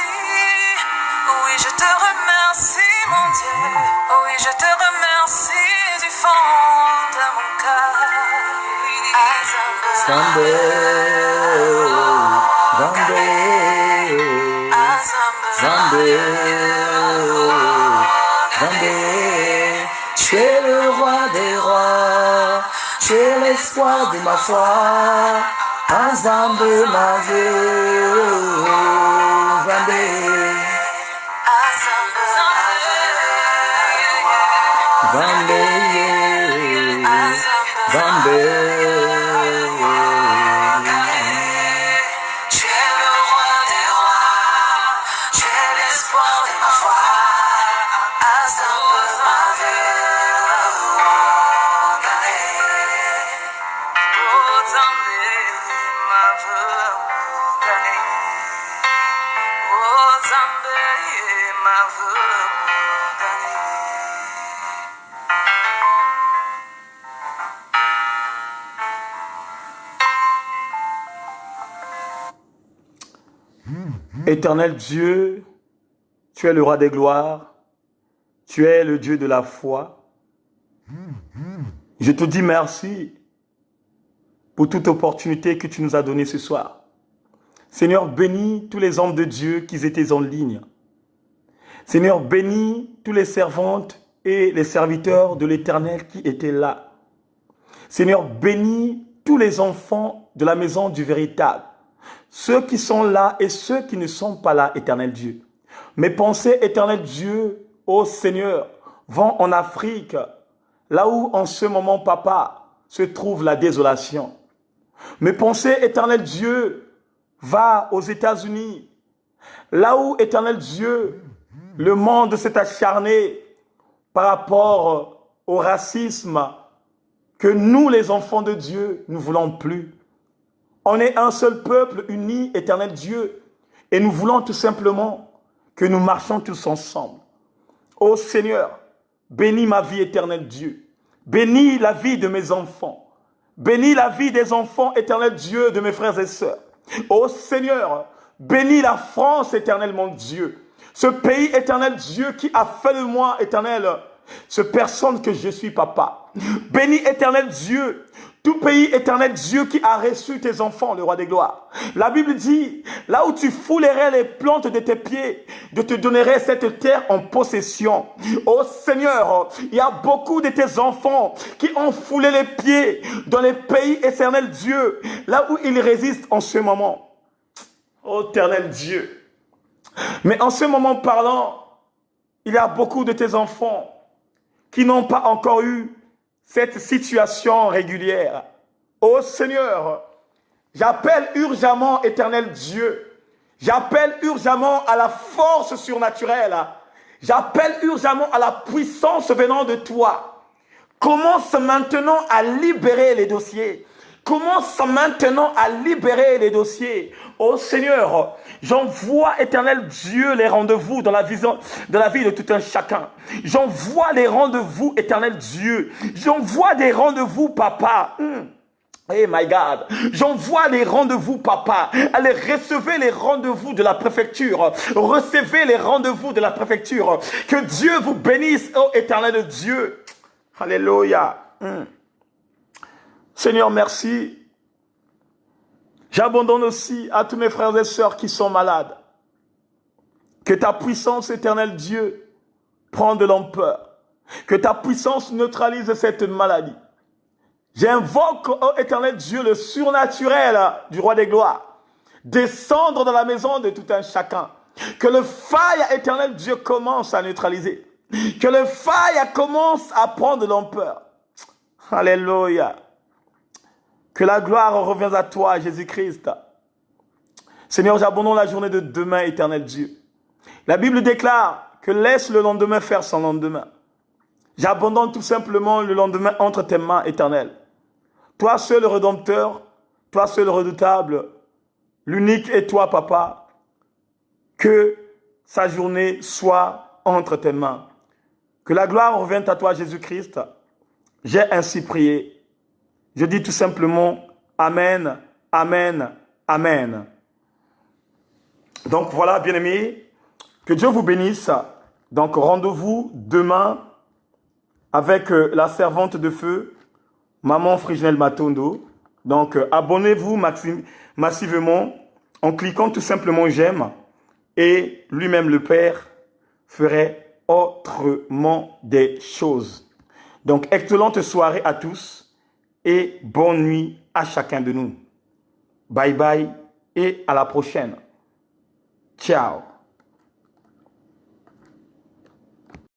oui, je te remercie, mon Dieu. Oui, je te remercie du fond de mon cœur. Tu es le roi des rois, tu es l'espoir de ma foi. Ensemble ma veuve, Tu es le roi des rois, tu es l'espoir de ma foi. Ensemble ma veuve, oh, Zambé, ma veuve, oh, Zambé, ma veuve. Éternel Dieu, tu es le roi des gloires, tu es le Dieu de la foi. Je te dis merci pour toute opportunité que tu nous as donnée ce soir. Seigneur, bénis tous les hommes de Dieu qui étaient en ligne. Seigneur, bénis tous les servantes et les serviteurs de l'Éternel qui étaient là. Seigneur, bénis tous les enfants de la maison du véritable. ceux qui sont là et ceux qui ne sont pas là, éternel Dieu. Mes pensées, éternel Dieu, ô Seigneur, vont en Afrique, là où en ce moment, papa, se trouve la désolation. Mes pensées, éternel Dieu, va aux États-Unis, là où, éternel Dieu, le monde s'est acharné par rapport au racisme que nous, les enfants de Dieu, ne voulons plus. On est un seul peuple uni, éternel Dieu, et nous voulons tout simplement que nous marchions tous ensemble. Ô Seigneur, bénis ma vie, éternel Dieu. Bénis la vie de mes enfants. Bénis la vie des enfants, éternel Dieu, de mes frères et sœurs. Ô Seigneur, bénis la France, éternel mon Dieu. Ce pays, éternel Dieu, qui a fait de moi, éternel, ce personne que je suis, papa. Bénis, éternel Dieu, tout pays, éternel Dieu, qui a reçu tes enfants, le roi des gloires. La Bible dit, là où tu foulerais les plantes de tes pieds, je te donnerai cette terre en possession. Oh Seigneur, il y a beaucoup de tes enfants qui ont foulé les pieds dans les pays, éternel Dieu, là où ils résistent en ce moment. Oh éternel Dieu. Mais en ce moment parlant, il y a beaucoup de tes enfants qui n'ont pas encore eu cette situation régulière. Ô Seigneur, j'appelle urgemment, éternel Dieu, j'appelle urgemment à la force surnaturelle, j'appelle urgemment à la puissance venant de toi. Commence maintenant à libérer les dossiers. Commence maintenant à libérer les dossiers. Oh Seigneur, j'envoie, éternel Dieu, les rendez-vous dans la vie de tout un chacun. J'envoie les rendez-vous, éternel Dieu. J'envoie des rendez-vous, papa. Hey my God, j'envoie les rendez-vous, papa. Allez, recevez les rendez-vous de la préfecture. Recevez les rendez-vous de la préfecture. Que Dieu vous bénisse, oh éternel Dieu. Alléluia. Seigneur, merci. J'abandonne aussi à tous mes frères et sœurs qui sont malades. Que ta puissance, éternel Dieu, prenne de l'ampleur. Que ta puissance neutralise cette maladie. J'invoque, oh éternel Dieu, le surnaturel du roi des gloires. Descendre dans la maison de tout un chacun. Que le feu, éternel Dieu, commence à neutraliser. Que le feu commence à prendre de l'ampleur. Alléluia. Que la gloire revienne à toi, Jésus-Christ. Seigneur, j'abandonne la journée de demain, éternel Dieu. La Bible déclare que laisse le lendemain faire son lendemain. J'abandonne tout simplement le lendemain entre tes mains, éternel. Toi seul Rédempteur, toi seul redoutable, l'unique est toi, papa. Que sa journée soit entre tes mains. Que la gloire revienne à toi, Jésus-Christ. J'ai ainsi prié. Je dis tout simplement Amen, Amen, Amen. Donc voilà, bien-aimés, que Dieu vous bénisse. Donc rendez-vous demain avec la servante de feu, Maman Friginelle Matondo. Donc abonnez-vous massivement en cliquant tout simplement j'aime et lui-même le Père ferait autrement des choses. Donc excellente soirée à tous. Et bonne nuit à chacun de nous. Bye bye et à la prochaine. Ciao.